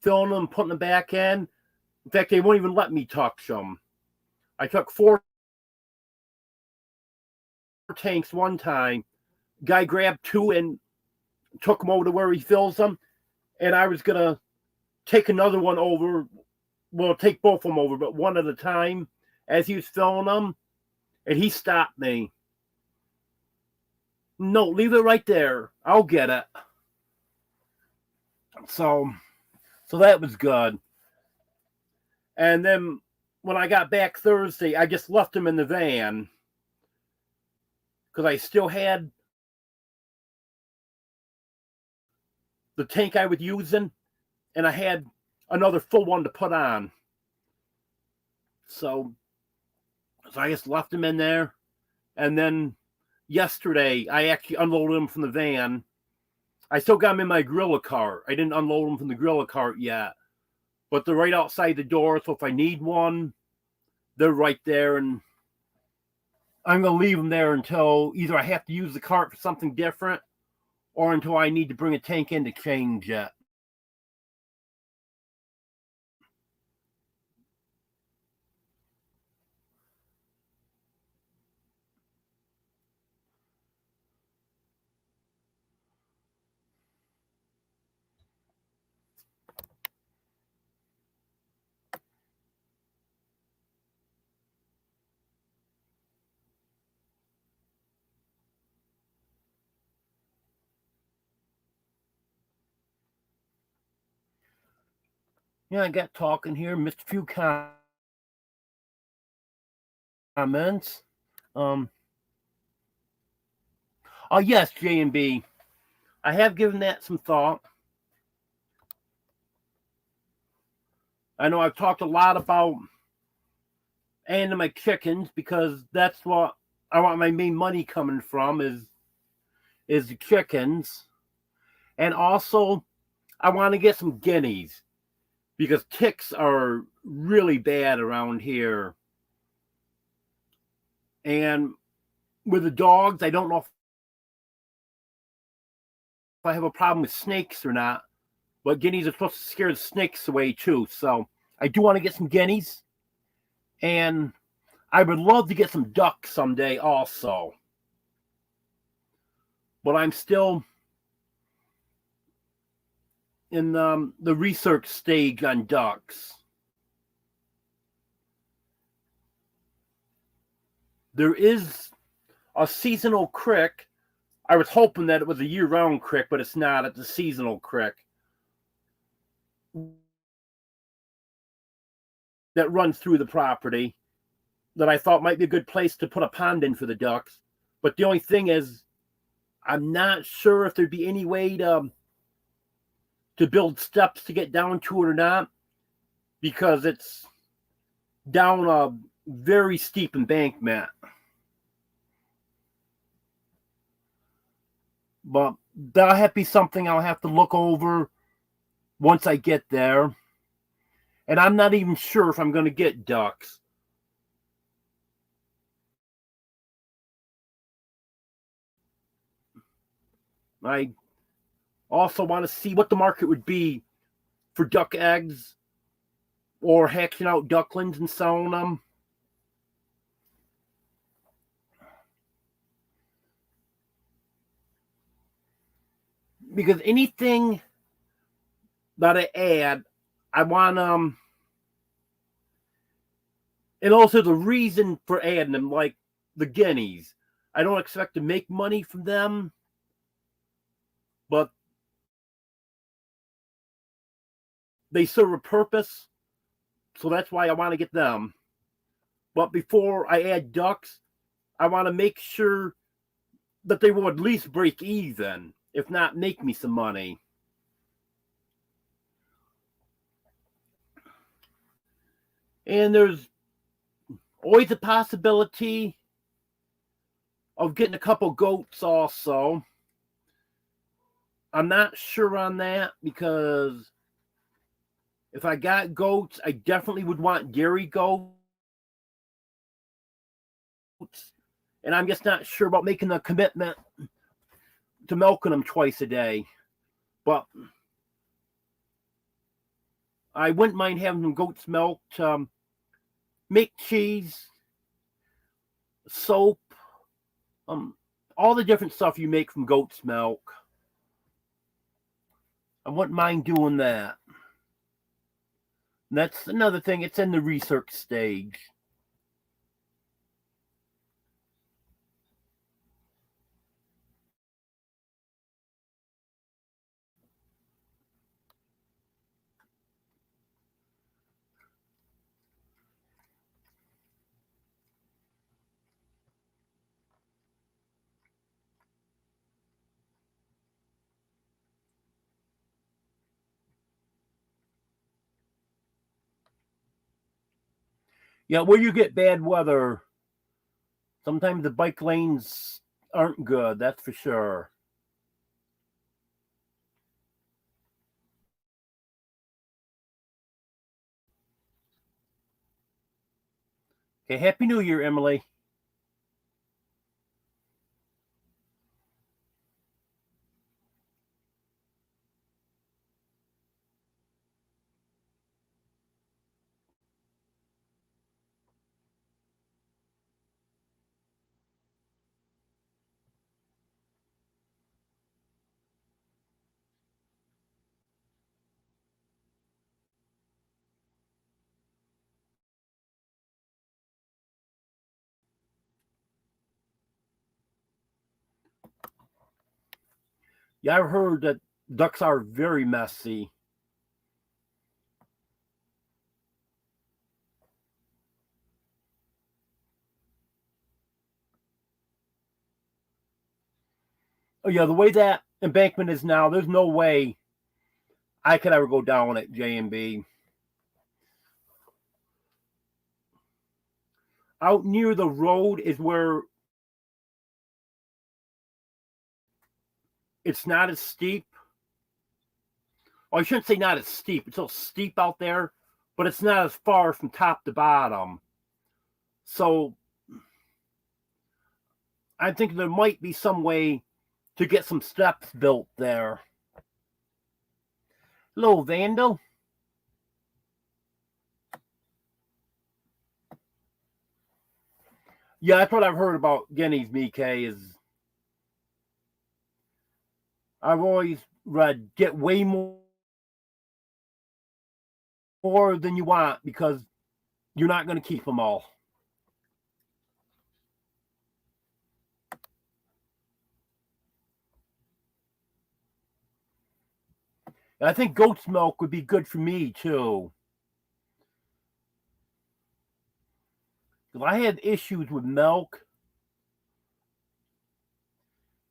filling them, putting them back in. In fact, they won't even let me touch them. I took 4 tanks one time. Guy grabbed 2 and took them over to where he fills them. And I was going to take another one over. Well, take both of them over, but one at a time as he was filling them. And he stopped me. No, leave it right there. I'll get it. So that was good. And then when I got back Thursday, I just left them in the van because I still had the tank I was using, and I had another full one to put on. So I just left them in there. And then yesterday, I actually unloaded them from the van. I still got them in my Gorilla cart. I didn't unload them from the Gorilla cart yet. But they're right outside the door, so if I need one, they're right there. And I'm going to leave them there until either I have to use the cart for something different or until I need to bring a tank in to change it. Yeah, I got talking here, missed a few comments. Oh yes, J and B. I have given that some thought. I know I've talked a lot about and my chickens because that's what I want my main money coming from is the chickens. And also I want to get some guineas because ticks are really bad around here. And with the dogs, I don't know if I have a problem with snakes or not, but guineas are supposed to scare the snakes away too. So I do want to get some guineas, and I would love to get some ducks someday also. But I'm still in the research stage on ducks. There is a seasonal crick. I was hoping that it was a year-round crick, but it's not. It's a seasonal crick that runs through the property that I thought might be a good place to put a pond in for the ducks. But the only thing is, I'm not sure if there'd be any way to build steps to get down to it or not, because it's down a very steep embankment. But that'll have to be something I'll have to look over once I get there. And I'm not even sure if I'm going to get ducks. I also want to see what the market would be for duck eggs or hatching out ducklings and selling them. Because anything that I add, I want and also the reason for adding them, like the guineas. I don't expect to make money from them, but they serve a purpose, so that's why I want to get them. But before I add ducks, I want to make sure that they will at least break even, if not make me some money. And there's always a possibility of getting a couple goats also. I'm not sure on that because if I got goats, I definitely would want dairy goats. And I'm just not sure about making the commitment to milking them twice a day. But I wouldn't mind having some goat's milk to make cheese, soap, all the different stuff you make from goat's milk. I wouldn't mind doing that. And that's another thing. It's in the research stage. Yeah, where you get bad weather, sometimes the bike lanes aren't good, that's for sure. Okay, Happy New Year, Emily. Yeah, I've heard that ducks are very messy. Yeah, the way that embankment is now, there's no way I could ever go down at J&B. Out near the road is where it's not as steep. Well, I shouldn't say not as steep. It's a little steep out there, but it's not as far from top to bottom. So I think there might be some way to get some steps built there. Hello, Vandal. Yeah, that's what I've heard about guineas, Mike, is I've always read get way more than you want because you're not going to keep them all. And I think goat's milk would be good for me too. Because I had issues with milk.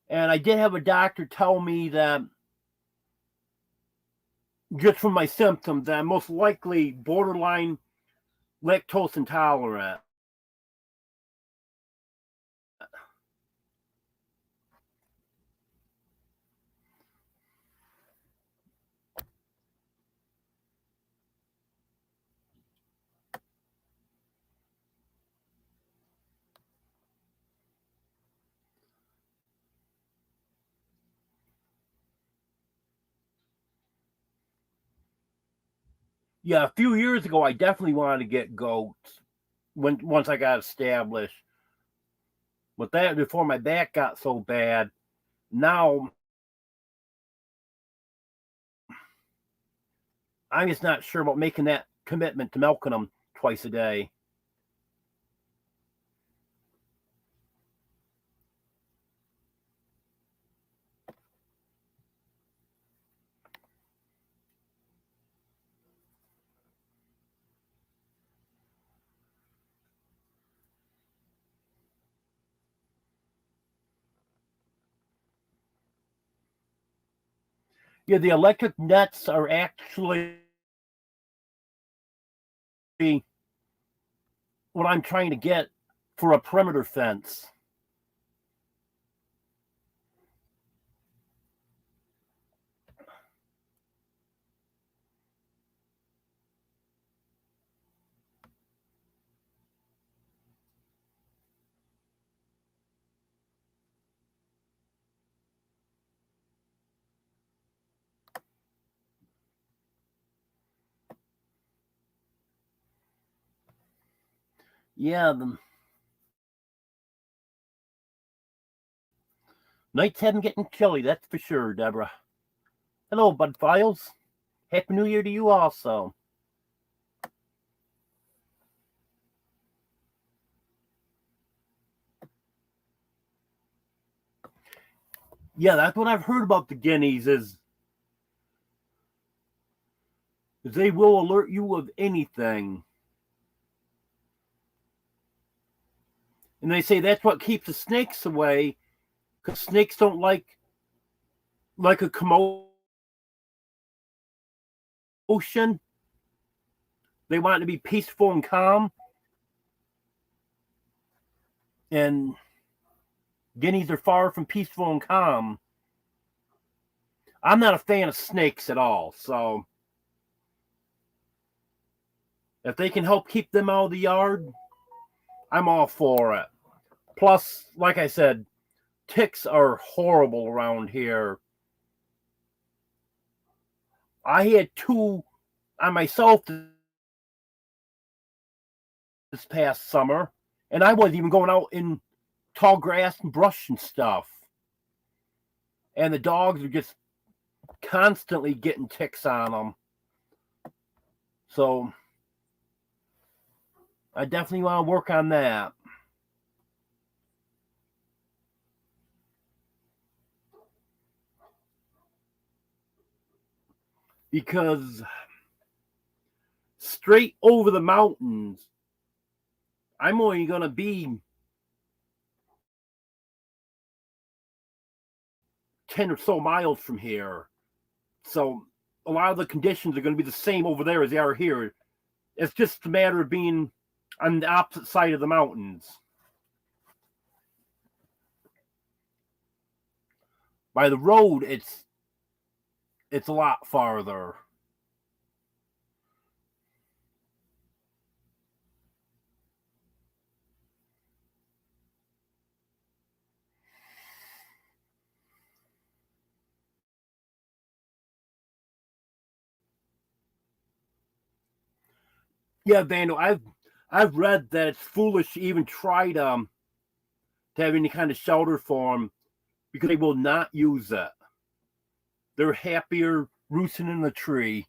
And I did have a doctor tell me that just from my symptoms that I'm most likely borderline lactose intolerant. Yeah, a few years ago, I definitely wanted to get goats once I got established. But that before my back got so bad. Now I'm just not sure about making that commitment to milking them twice a day. Yeah, the electric nets are actually what I'm trying to get for a perimeter fence. Yeah, the nights have been getting chilly, that's for sure, Deborah. Hello, Bud Files. Happy New Year to you also. Yeah, that's what I've heard about the guineas is they will alert you of anything. And they say that's what keeps the snakes away, because snakes don't like a commotion. They want it to be peaceful and calm. And guineas are far from peaceful and calm. I'm not a fan of snakes at all, so if they can help keep them out of the yard, I'm all for it. Plus, like I said, ticks are horrible around here. I had 2 on myself this past summer, and I wasn't even going out in tall grass and brush and stuff. And the dogs are just constantly getting ticks on them. So I definitely want to work on that. Because straight over the mountains, I'm only going to be 10 or so miles from here. So a lot of the conditions are going to be the same over there as they are here. It's just a matter of being on the opposite side of the mountains. By the road, it's a lot farther. Yeah, Vandal, I've read that it's foolish to even try to have any kind of shelter for them because they will not use it. They're happier roosting in the tree.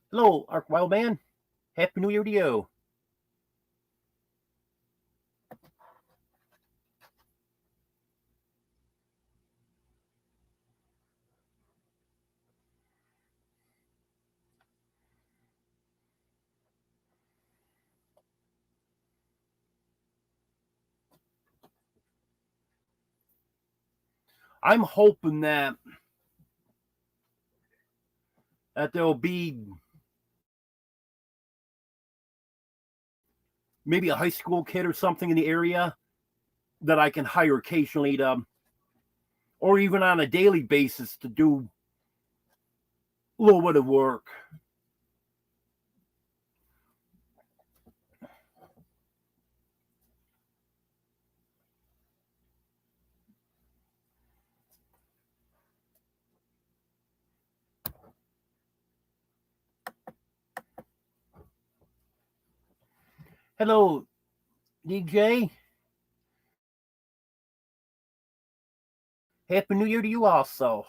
Hello, Ark Wildman. Happy New Year to you. I'm hoping that there'll be maybe a high school kid or something in the area that I can hire occasionally to, or even on a daily basis to do a little bit of work. Hello, DJ. Happy New Year to you also.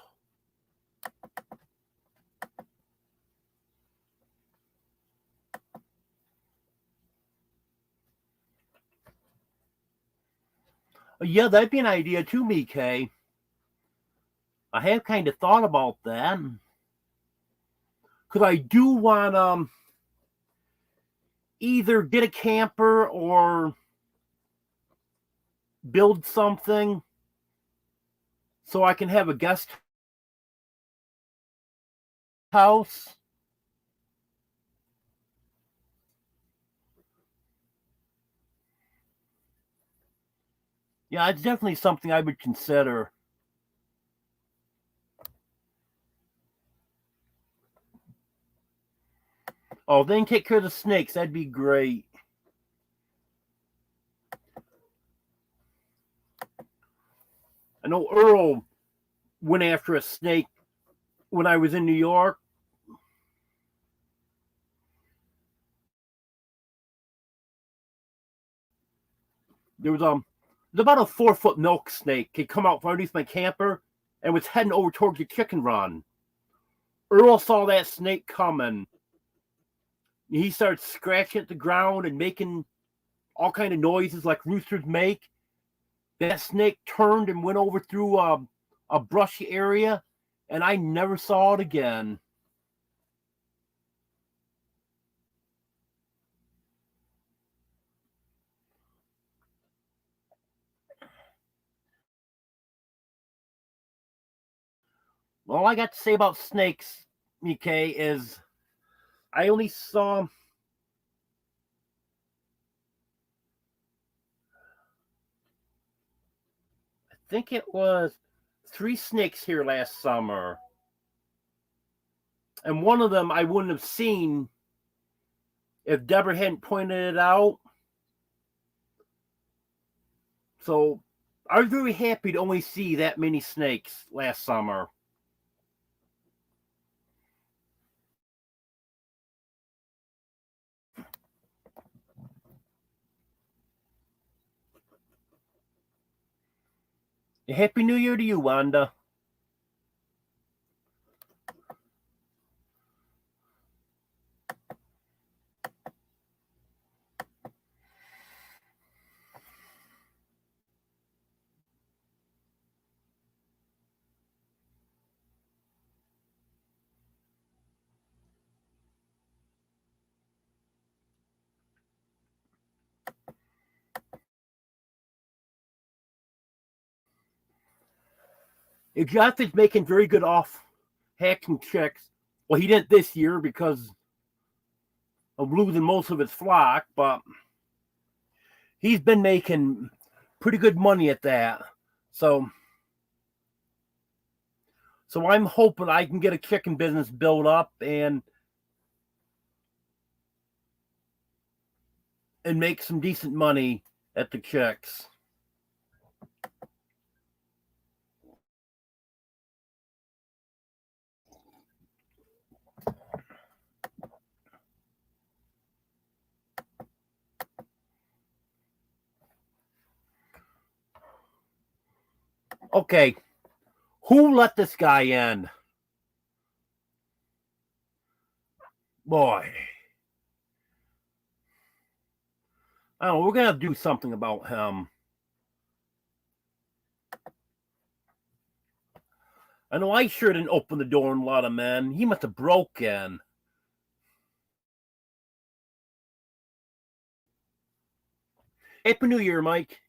Yeah, that'd be an idea too, Mike. I have kind of thought about that. Because I do want either get a camper or build something so I can have a guest house. Yeah, it's definitely something I would consider. Oh, then take care of the snakes. That'd be great. I know Earl went after a snake when I was in New York. There was about a 4-foot milk snake. He'd come out from underneath my camper and was heading over towards the chicken run. Earl saw that snake coming. He started scratching at the ground and making all kind of noises like roosters make. That snake turned and went over through a brushy area, and I never saw it again. All I got to say about snakes, Mike, is I only saw I think it was 3 snakes here last summer. And one of them I wouldn't have seen if Deborah hadn't pointed it out. So I was very happy to only see that many snakes last summer. Happy New Year to you, Wanda. Jeff is making very good off hatching chicks. Well, he didn't this year because of losing most of his flock, but he's been making pretty good money at that. So I'm hoping I can get a chicken business built up and make some decent money at the chicks. Okay, who let this guy in? Boy. I don't know, we're going to do something about him. I know I sure didn't open the door and let him in. He must have broke in. Happy New Year, Mike.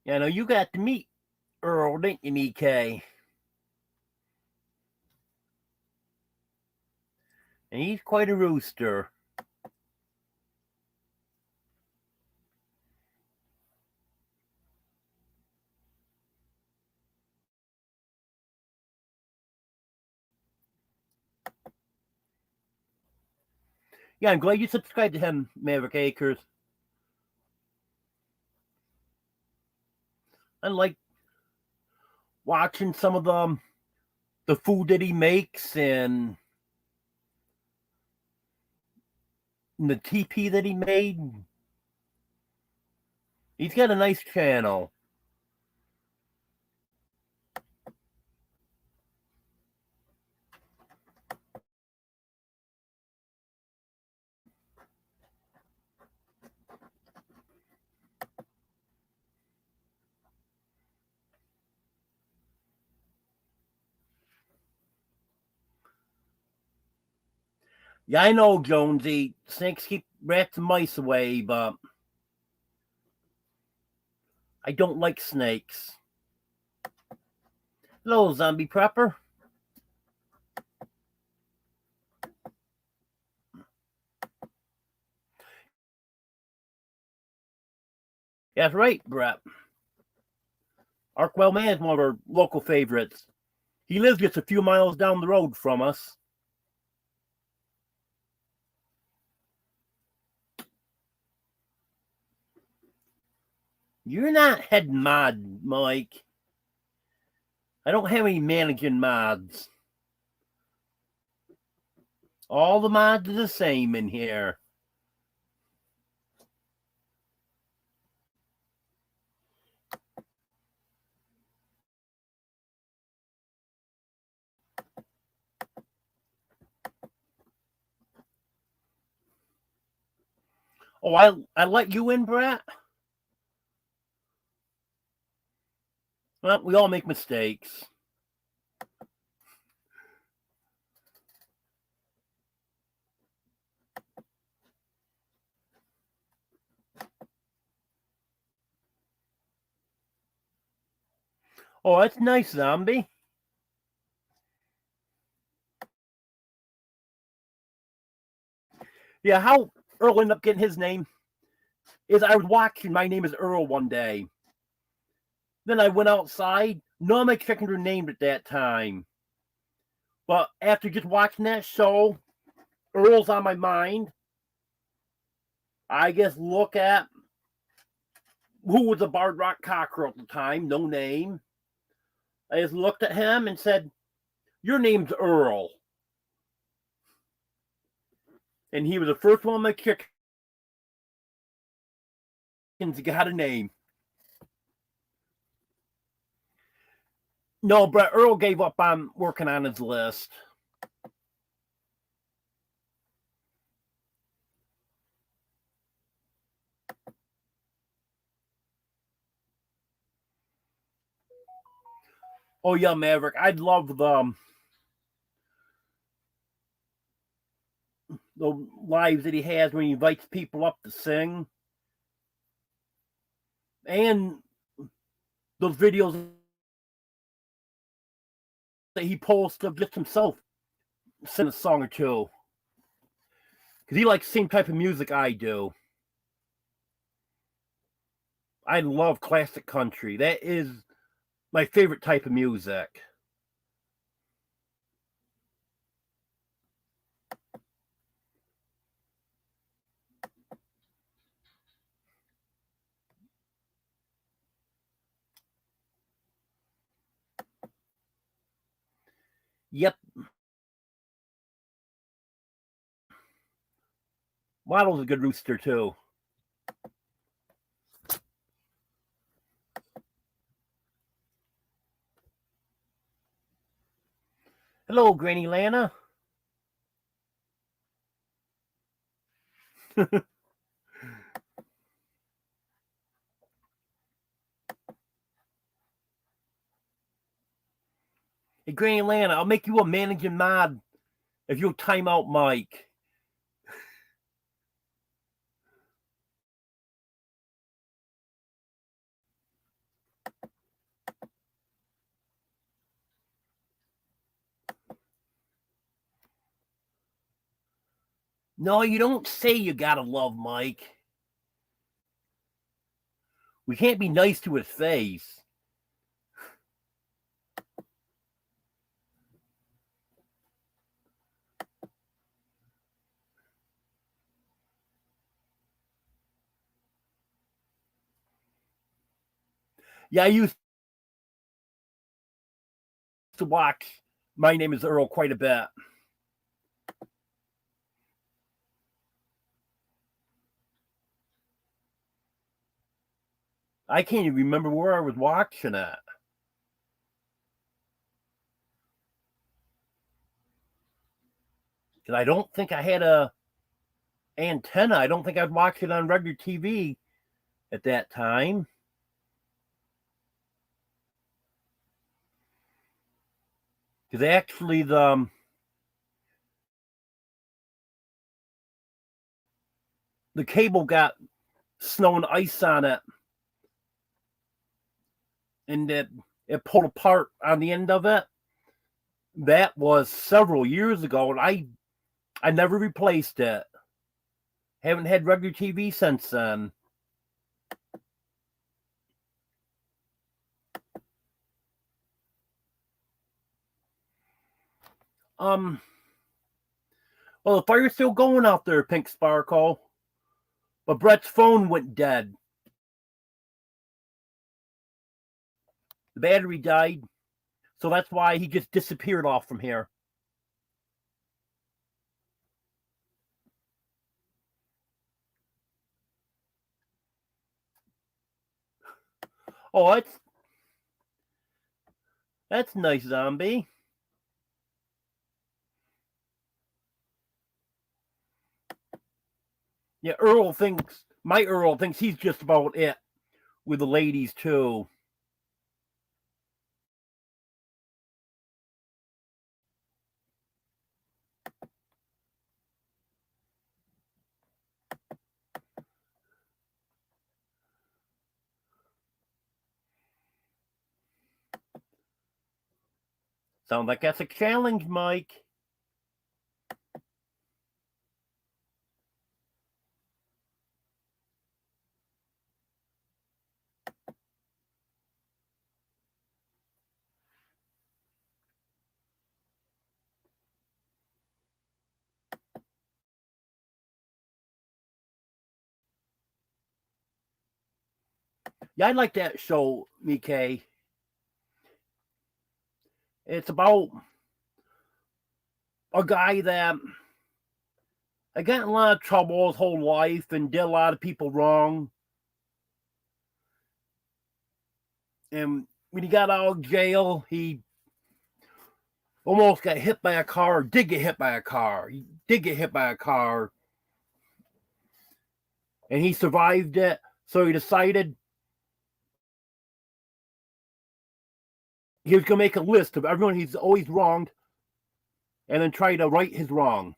Yeah, I know you got to meet Earl, didn't you, Nikkei? And he's quite a rooster. Yeah, I'm glad you subscribed to him, Maverick Acres. I like watching some of the food that he makes and the TP that he made. He's got a nice channel. Yeah, I know, Jonesy. Snakes keep rats and mice away, but I don't like snakes. Hello, zombie prepper. That's right, Brett. Arkwell Man is one of our local favorites. He lives just a few miles down the road from us. You're not head mod, Mike. I don't have any managing mods. All the mods are the same in here. Oh, I let you in, Brett? Well, we all make mistakes. Oh, that's nice, zombie. Yeah, how Earl ended up getting his name is I was watching My Name is Earl one day. Then I went outside. None of my chickens were named at that time. But after just watching that show, Earl's on my mind. I just look at who was a Barred Rock Cockerel at the time, no name. I just looked at him and said, "Your name's Earl." And he was the first one of my chickens got a name. No, but Earl gave up on working on his list. Oh yeah, Maverick. I'd love the the lives that he has when he invites people up to sing. And those videos that he posts of just himself sing a song or two. Because he likes the same type of music I do. I love classic country. That is my favorite type of music. Yep. Waddle's a good rooster, too. Hello, Granny Lana. Hey, Granny Lana, I'll make you a managing mod if you'll time out Mike. No, you don't say you gotta love Mike. We can't be nice to his face. Yeah, I used to watch My Name is Earl quite a bit. I can't even remember where I was watching it. Because I don't think I had a antenna. I don't think I was watching it on regular TV at that time. Because actually the cable got snow and ice on it. And it pulled apart on the end of it. That was several years ago, and I never replaced it. Haven't had regular TV since then. Well, the fire's still going out there, Pink Sparkle. But Brett's phone went dead. The battery died. So that's why he just disappeared off from here. Oh, that's nice, zombie. Yeah, my Earl thinks he's just about it with the ladies too. Sounds like that's a challenge, Mike. Yeah, I like that show, Mike. It's about a guy that got in a lot of trouble his whole life and did a lot of people wrong. And when he got out of jail, he almost got hit by a car, did get hit by a car. He did get hit by a car. And he survived it. So he decided he was going to make a list of everyone he's always wronged and then try to right his wrong.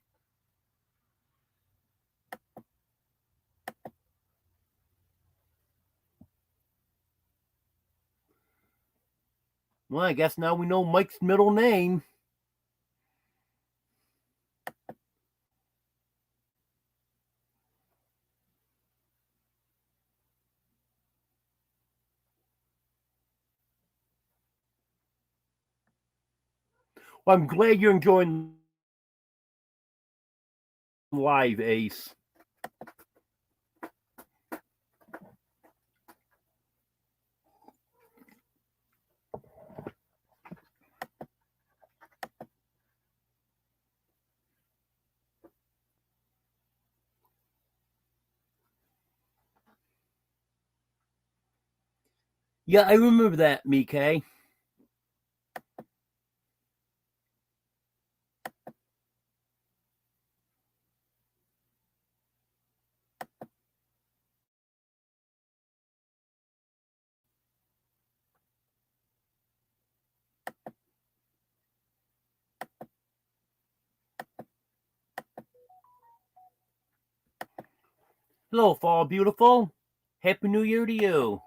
Well, I guess now we know Mike's middle name. Well, I'm glad you're enjoying live, Ace. Yeah, I remember that, Mike. Hello, Fall Beautiful. Happy New Year to you.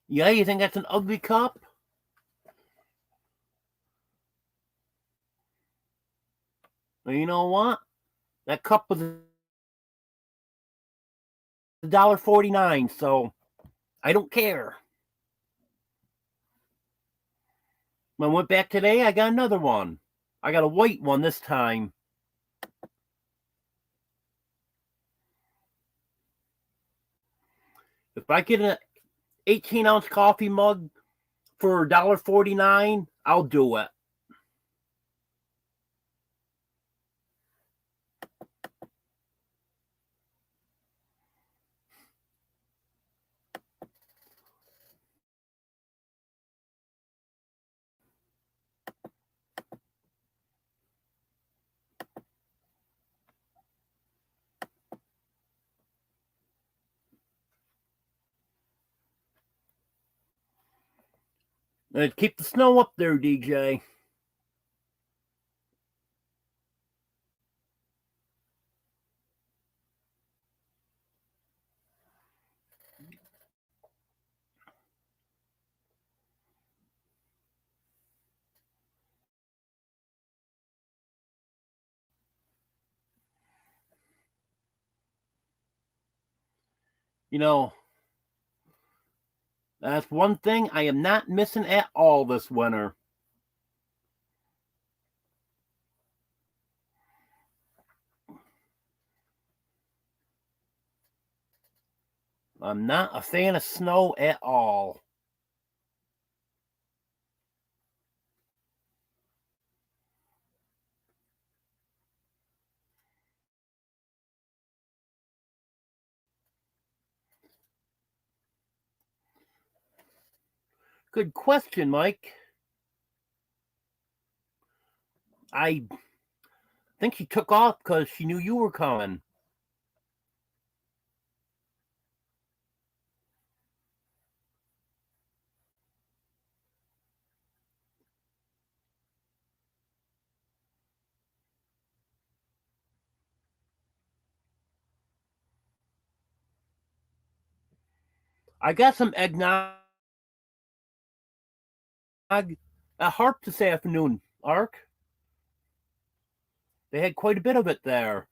Yeah, you think that's an ugly cup? Well, you know what? That cup was $1.49, so I don't care. When I went back today, I got another one. I got a white one this time. If I get an 18-ounce coffee mug for $1.49, I'll do it. And keep the snow up there, DJ. You know, that's one thing I am not missing at all this winter. I'm not a fan of snow at all. Good question, Mike. I think she took off because she knew you were coming. I got some eggnog at Harp this afternoon, Ark. They had quite a bit of it there.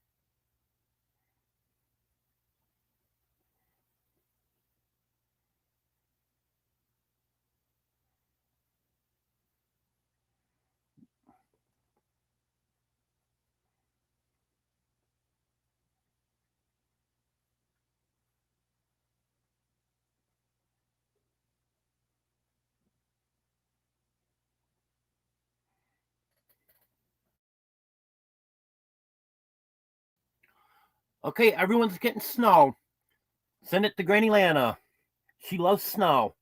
Okay, everyone's getting snow. Send it to Granny Lana. She loves snow.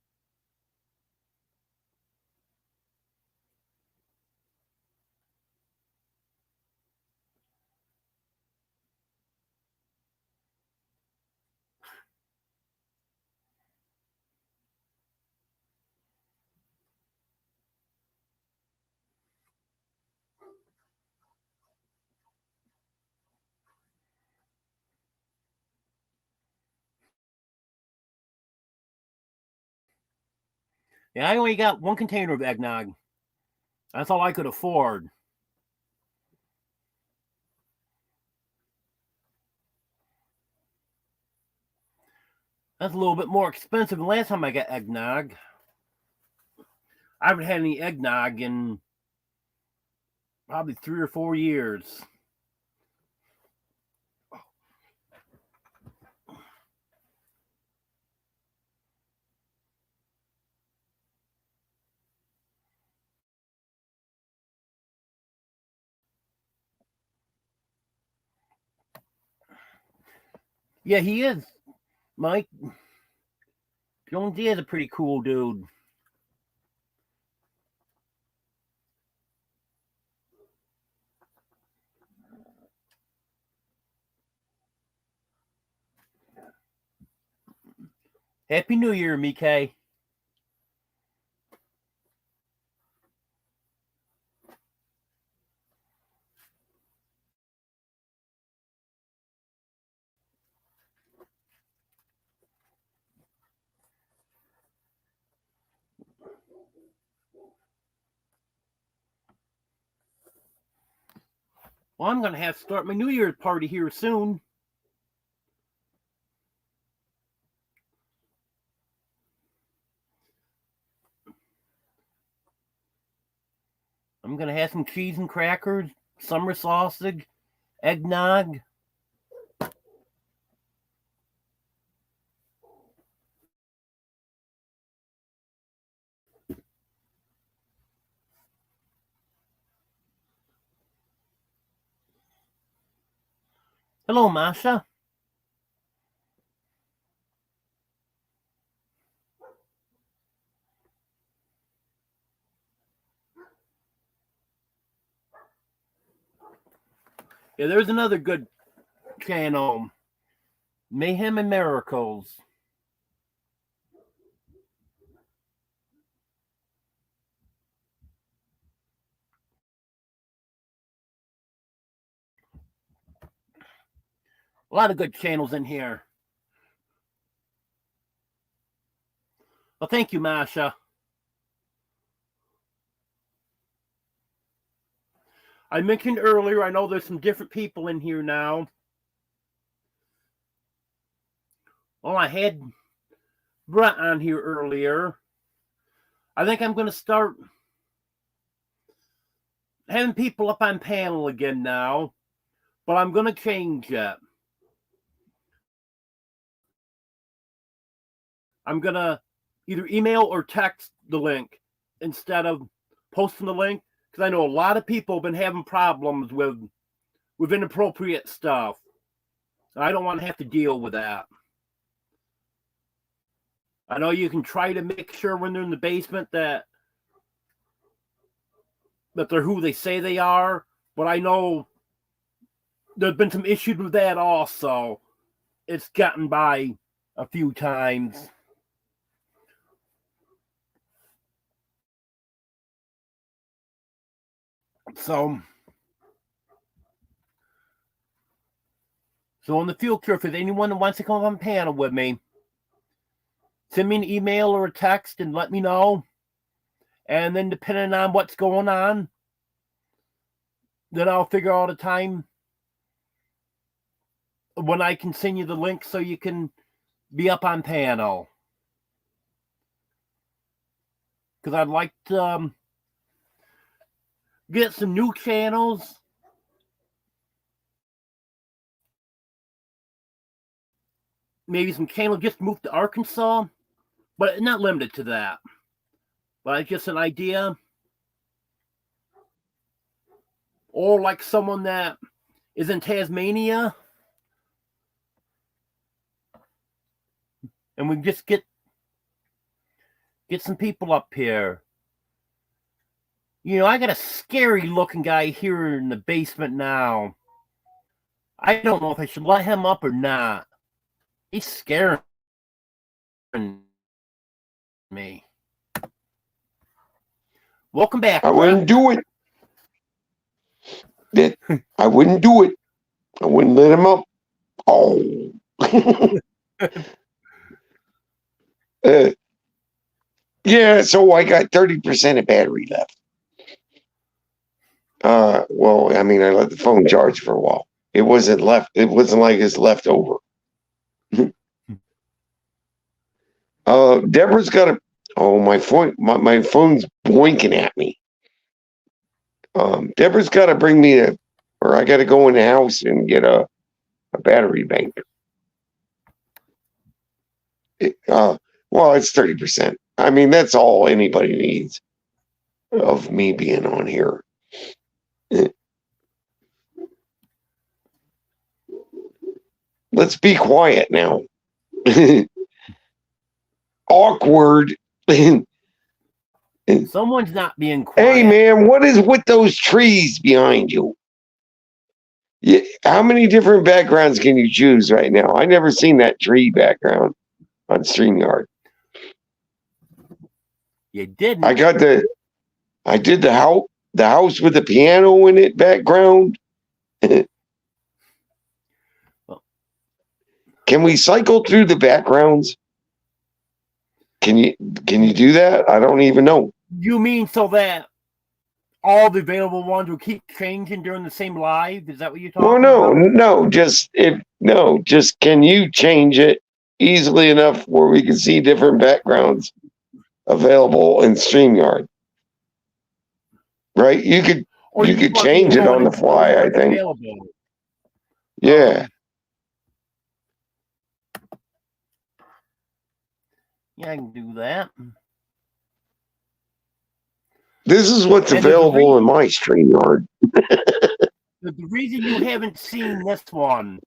Yeah, I only got one container of eggnog. That's all I could afford. That's a little bit more expensive than last time I got eggnog. I haven't had any eggnog in probably 3 or 4 years. Yeah, he is. Mike Jones, he is a pretty cool dude. Happy New Year, Mike. Well, I'm going to have to start my New Year's party here soon. I'm going to have some cheese and crackers, summer sausage, eggnog. Hello, Masha. Yeah, there's another good channel, Mayhem and Miracles. A lot of good channels in here. Well, thank you, Masha. I mentioned earlier, I know there's some different people in here now. Well, I had Brett on here earlier. I think I'm going to start having people up on panel again now, but I'm going to change it. I'm going to either email or text the link instead of posting the link, because I know a lot of people have been having problems with inappropriate stuff. I don't want to have to deal with that. I know you can try to make sure when they're in the basement that they're who they say they are, but I know there's been some issues with that also. It's gotten by a few times. So in the future, if there's anyone that wants to come on panel with me, send me an email or a text and let me know. And then depending on what's going on, then I'll figure out a time when I can send you the link so you can be up on panel. Because I'd like to get some new channels. Maybe some channels just moved to Arkansas, but not limited to that. But it's just an idea. Or like someone that is in Tasmania. And we just get some people up here. You know, I got a scary looking guy here in the basement now. I don't know if I should let him up or not. He's scaring me. Welcome back. I wouldn't do it. I wouldn't do it. I wouldn't let him up. Oh. Yeah, so I got 30% of battery left. Well, I mean, I let the phone charge for a while. It wasn't left. It wasn't like it's left over. Deborah's got a. Oh, my phone. My phone's blinking at me. Deborah's got to bring me a, or I got to go in the house and get a battery bank. Well, it's 30%. I mean, that's all anybody needs of me being on here. Let's be quiet now. Awkward. Someone's not being quiet. Hey, man, what is with those trees behind you? How many different backgrounds can you choose right now? I never seen that tree background on StreamYard. You didn't. I did the house with the piano in it background. Can we cycle through the backgrounds? Can you do that? I don't even know. You mean so that all the available ones will keep changing during the same live? Is that what you're talking about? No, just can you change it easily enough where we can see different backgrounds available in StreamYard? Right? You could change it on the fly, I think. Available. Yeah. Yeah, I can do that. This is what's available in my StreamYard. The reason you haven't seen this one,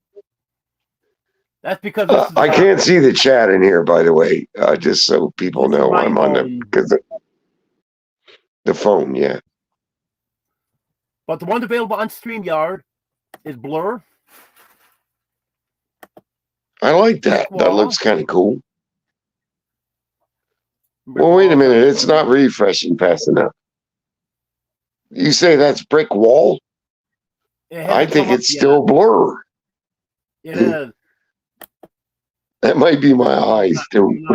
that's because I can't see the chat in here, by the way, just so people know I'm on the phone, yeah. But the one available on StreamYard is Blur. I like that. That looks kind of cool. Well, wait a minute. It's not refreshing fast enough. You say that's brick wall? I think it's still Blur. It is. That might be my eyes, too.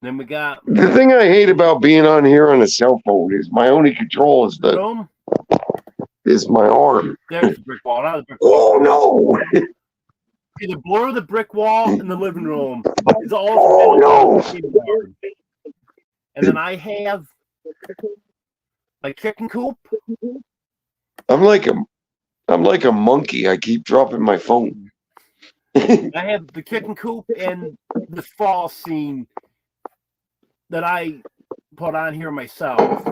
Then we got... The thing I hate about being on here on a cell phone is my only control is my arm. There's the brick wall. Not the brick wall. Oh, no! The Blur, the brick wall, in the living room is all. Oh, no! And then I have my chicken coop. I'm like a monkey. I keep dropping my phone. I have the chicken coop and the fall scene that I put on here myself.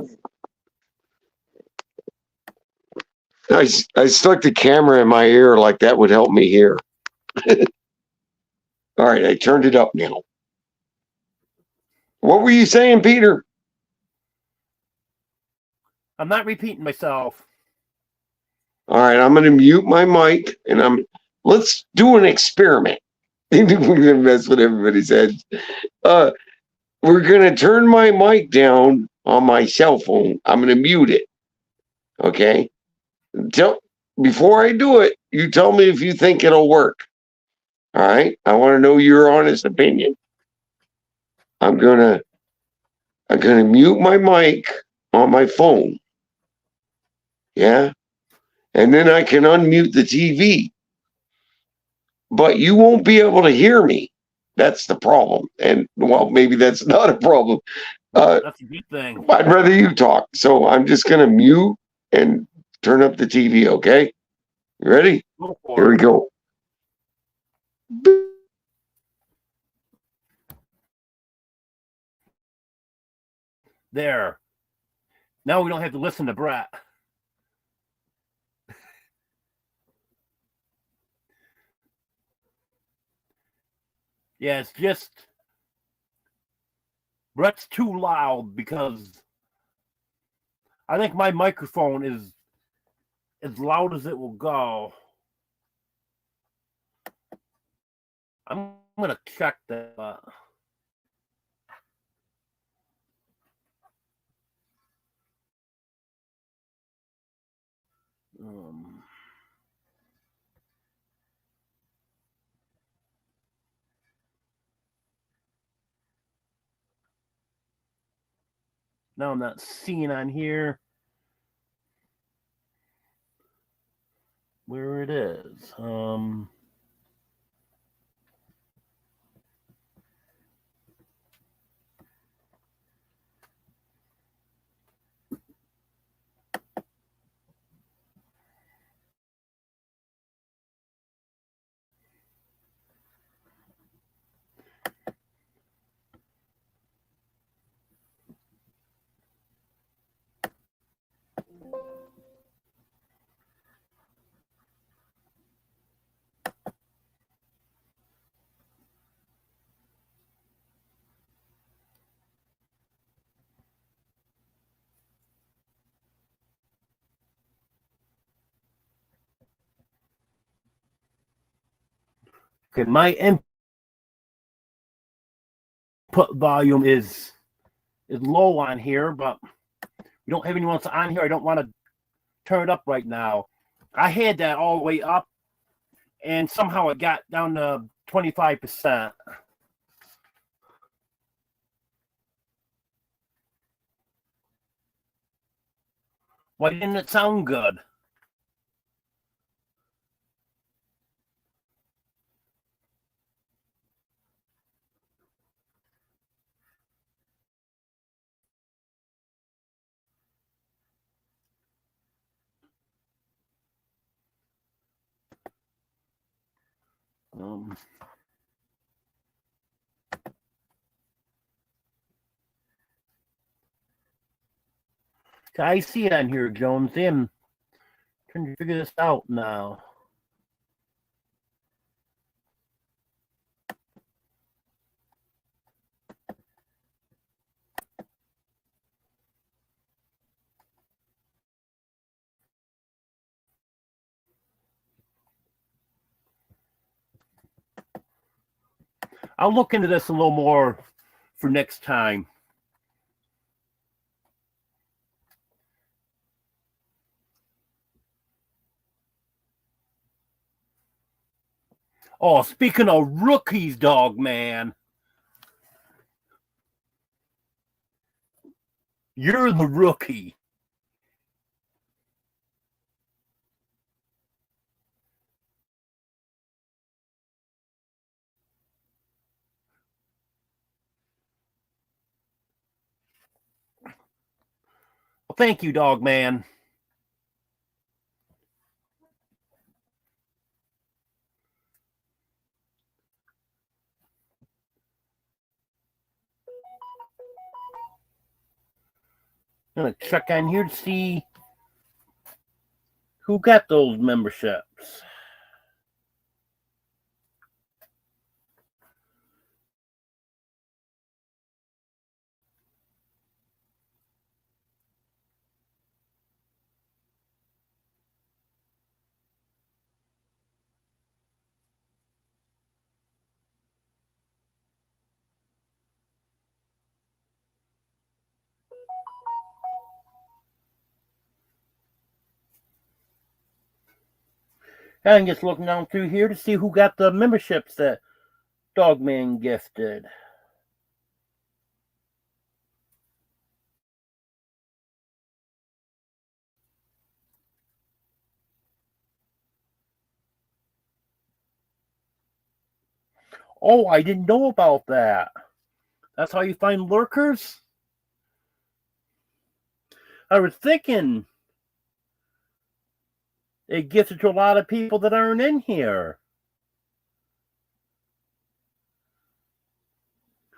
I stuck the camera in my ear like that would help me hear. All right, I turned it up now. What were you saying, Peter? I'm not repeating myself. All right, I'm going to mute my mic and let's do an experiment. We're going to mess with everybody's heads. We're going to turn my mic down on my cell phone. I'm going to mute it. Okay? Before I do it, you tell me if you think it'll work. All right? I want to know your honest opinion. I'm gonna mute my mic on my phone. Yeah? And then I can unmute the TV. But you won't be able to hear me. That's the problem. And, well, maybe that's not a problem. That's a good thing. I'd rather you talk. So I'm just going to mute and turn up the TV, okay? You ready? Here we go. There. Now we don't have to listen to Brett. Yeah, it's just Brett's too loud because I think my microphone is as loud as it will go. I'm gonna check that. Now I'm not seeing on here where it is. Okay, my input volume is low on here, but we don't have anyone else on here. I don't want to turn it up right now. I had that all the way up, and somehow it got down to 25%. Why didn't it sound good? I see it on here, Jones. I'm trying to figure this out now. I'll look into this a little more for next time. Oh, speaking of rookies, dog man, you're the rookie. Well, thank you, dog man. I'm gonna check on here to see who got those memberships. I'm just looking down through here to see who got the memberships that Dogman gifted. Oh, I didn't know about that. That's how you find lurkers? I was thinking it gives it to a lot of people that aren't in here.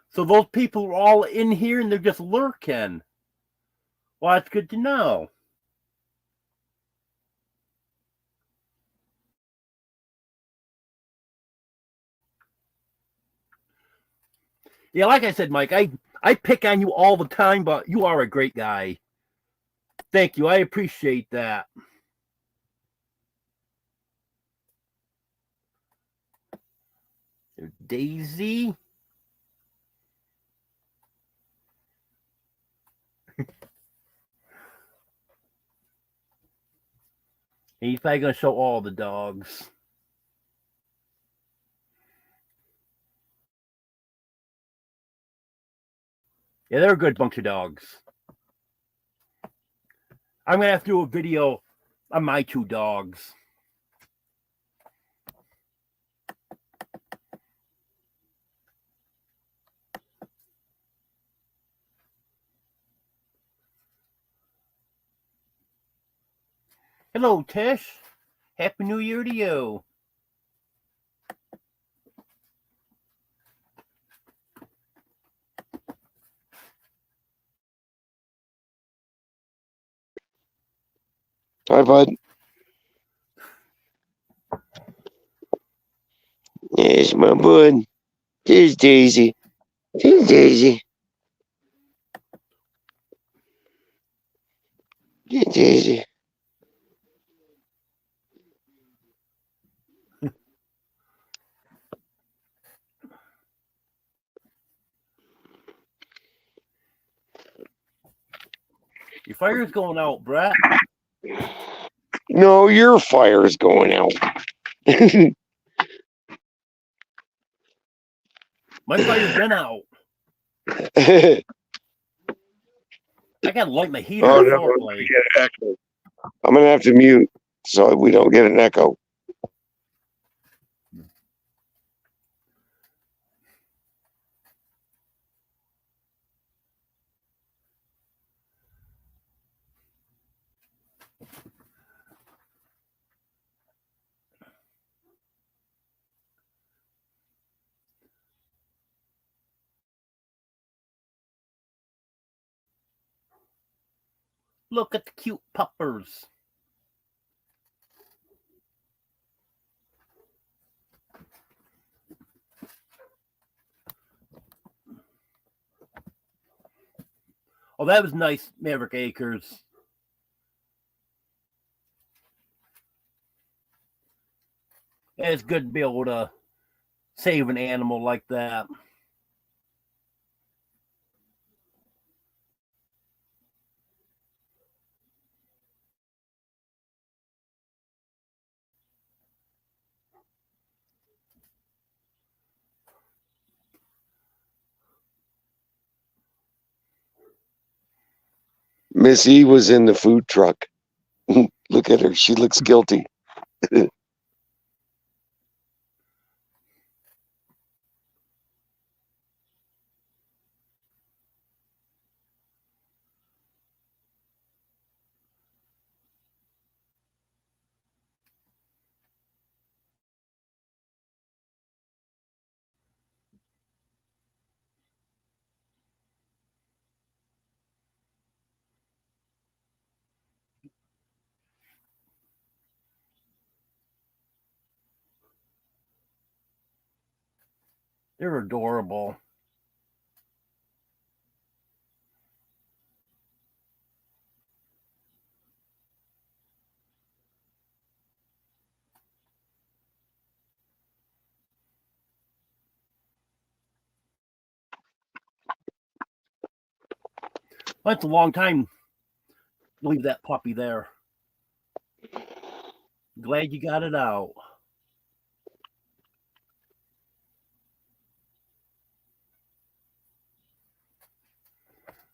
So those people are all in here and they're just lurking. Well, that's good to know. Yeah, like I said, Mike, I pick on you all the time, but you are a great guy. Thank you. I appreciate that. There's Daisy. He's probably going to show all the dogs. Yeah, they're a good bunch of dogs. I'm gonna have to do a video on my two dogs. Hello, Tish. Happy New Year to you. Hi, bud. There's my bud. There's Daisy. There's Daisy. There's Daisy. Your fire's going out, Brett. No, your fire's going out. My fire's been out. I gotta light my heater Oh, before no, I we play. get an echo. I'm gonna have to mute so we don't get an echo. Look at the cute puppers. Oh, that was nice, Maverick Acres. It's good to be able to save an animal like that. Miss E was in the food truck. Look at her. She looks guilty. They're adorable. That's a long time to leave that puppy there. Glad you got it out.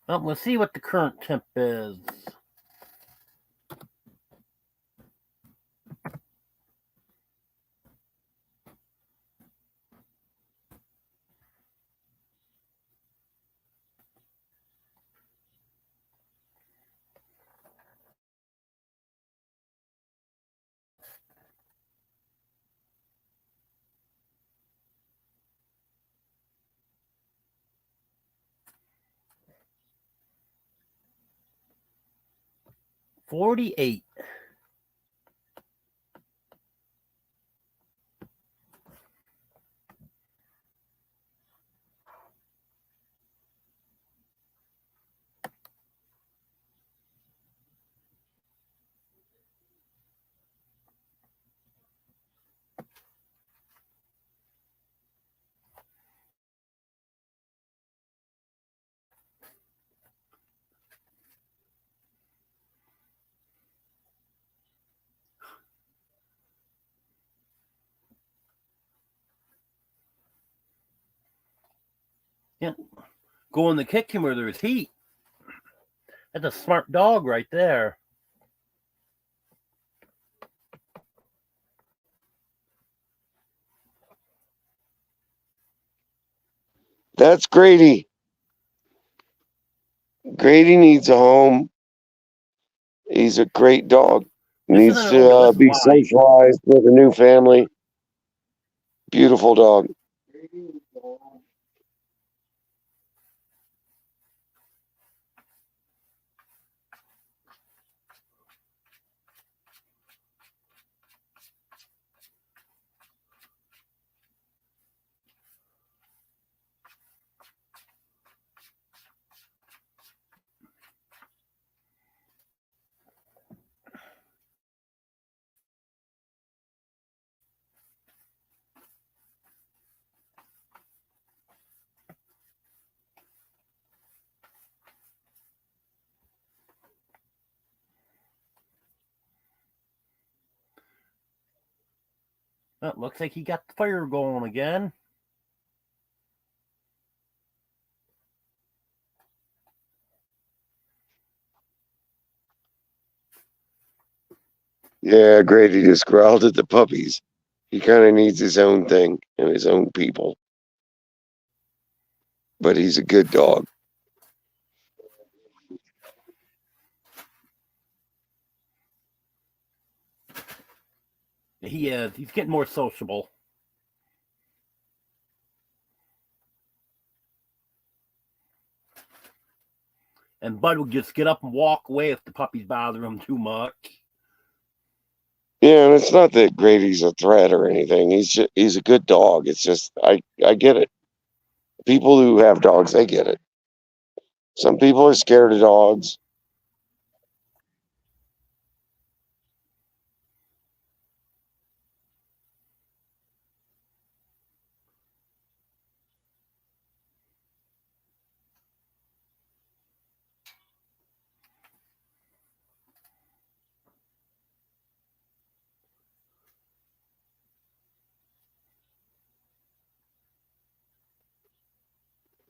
Well, let's see what the current temp is. $48. Yeah. Go in the kitchen where there's heat. That's a smart dog right there. That's Grady. Grady needs a home. He's a great dog. This Needs isn't to this is be why. socialized with a new family. Beautiful dog. Well, looks like he got the fire going again. Yeah, Grady just growled at the puppies. He kind of needs his own thing and his own people. But he's a good dog. He's getting more sociable. And Bud will just get up and walk away if the puppies bother him too much. Yeah, and it's not that Grady's a threat or anything. He's a good dog. It's just I get it. People who have dogs, they get it. Some people are scared of dogs.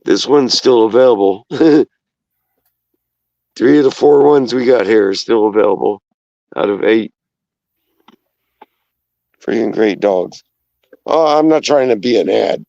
This one's still available. 3 of the 4 ones we got here are still available out of 8. Freaking great dogs. Oh, I'm not trying to be an ad.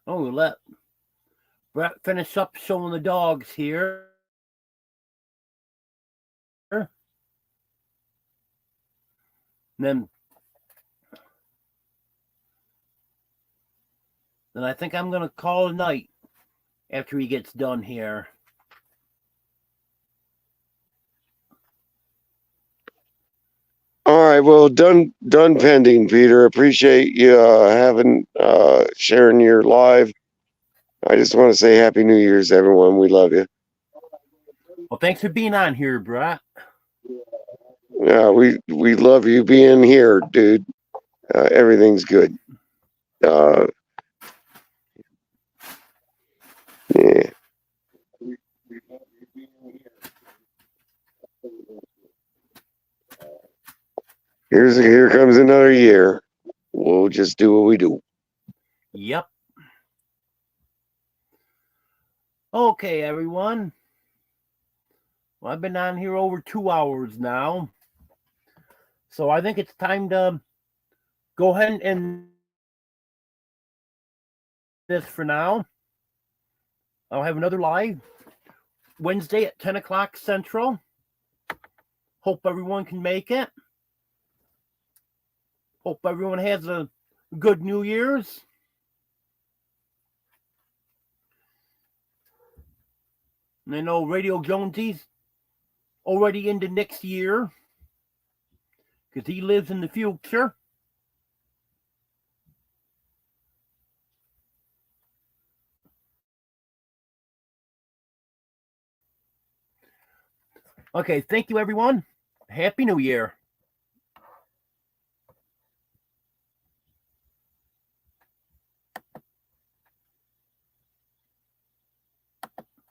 Oh, we'll let Brett finish up showing the dogs here. And then I think I'm going to call it a night after he gets done here. All right, well, done pending, Peter. Appreciate you having sharing your live. I just want to say Happy New Year's, everyone. We love you. Well, thanks for being on here, Brett. Yeah, we love you being here, dude. Everything's good. Yeah. Here comes another year. We'll just do what we do. Yep. Okay, everyone. Well, I've been on here over 2 hours now. So I think it's time to go ahead and end this for now. I'll have another live Wednesday at 10 o'clock Central. Hope everyone can make it. Hope everyone has a good New Year's. And I know Radio Jonesy's already into next year because he lives in the future. Okay, thank you, everyone. Happy New Year.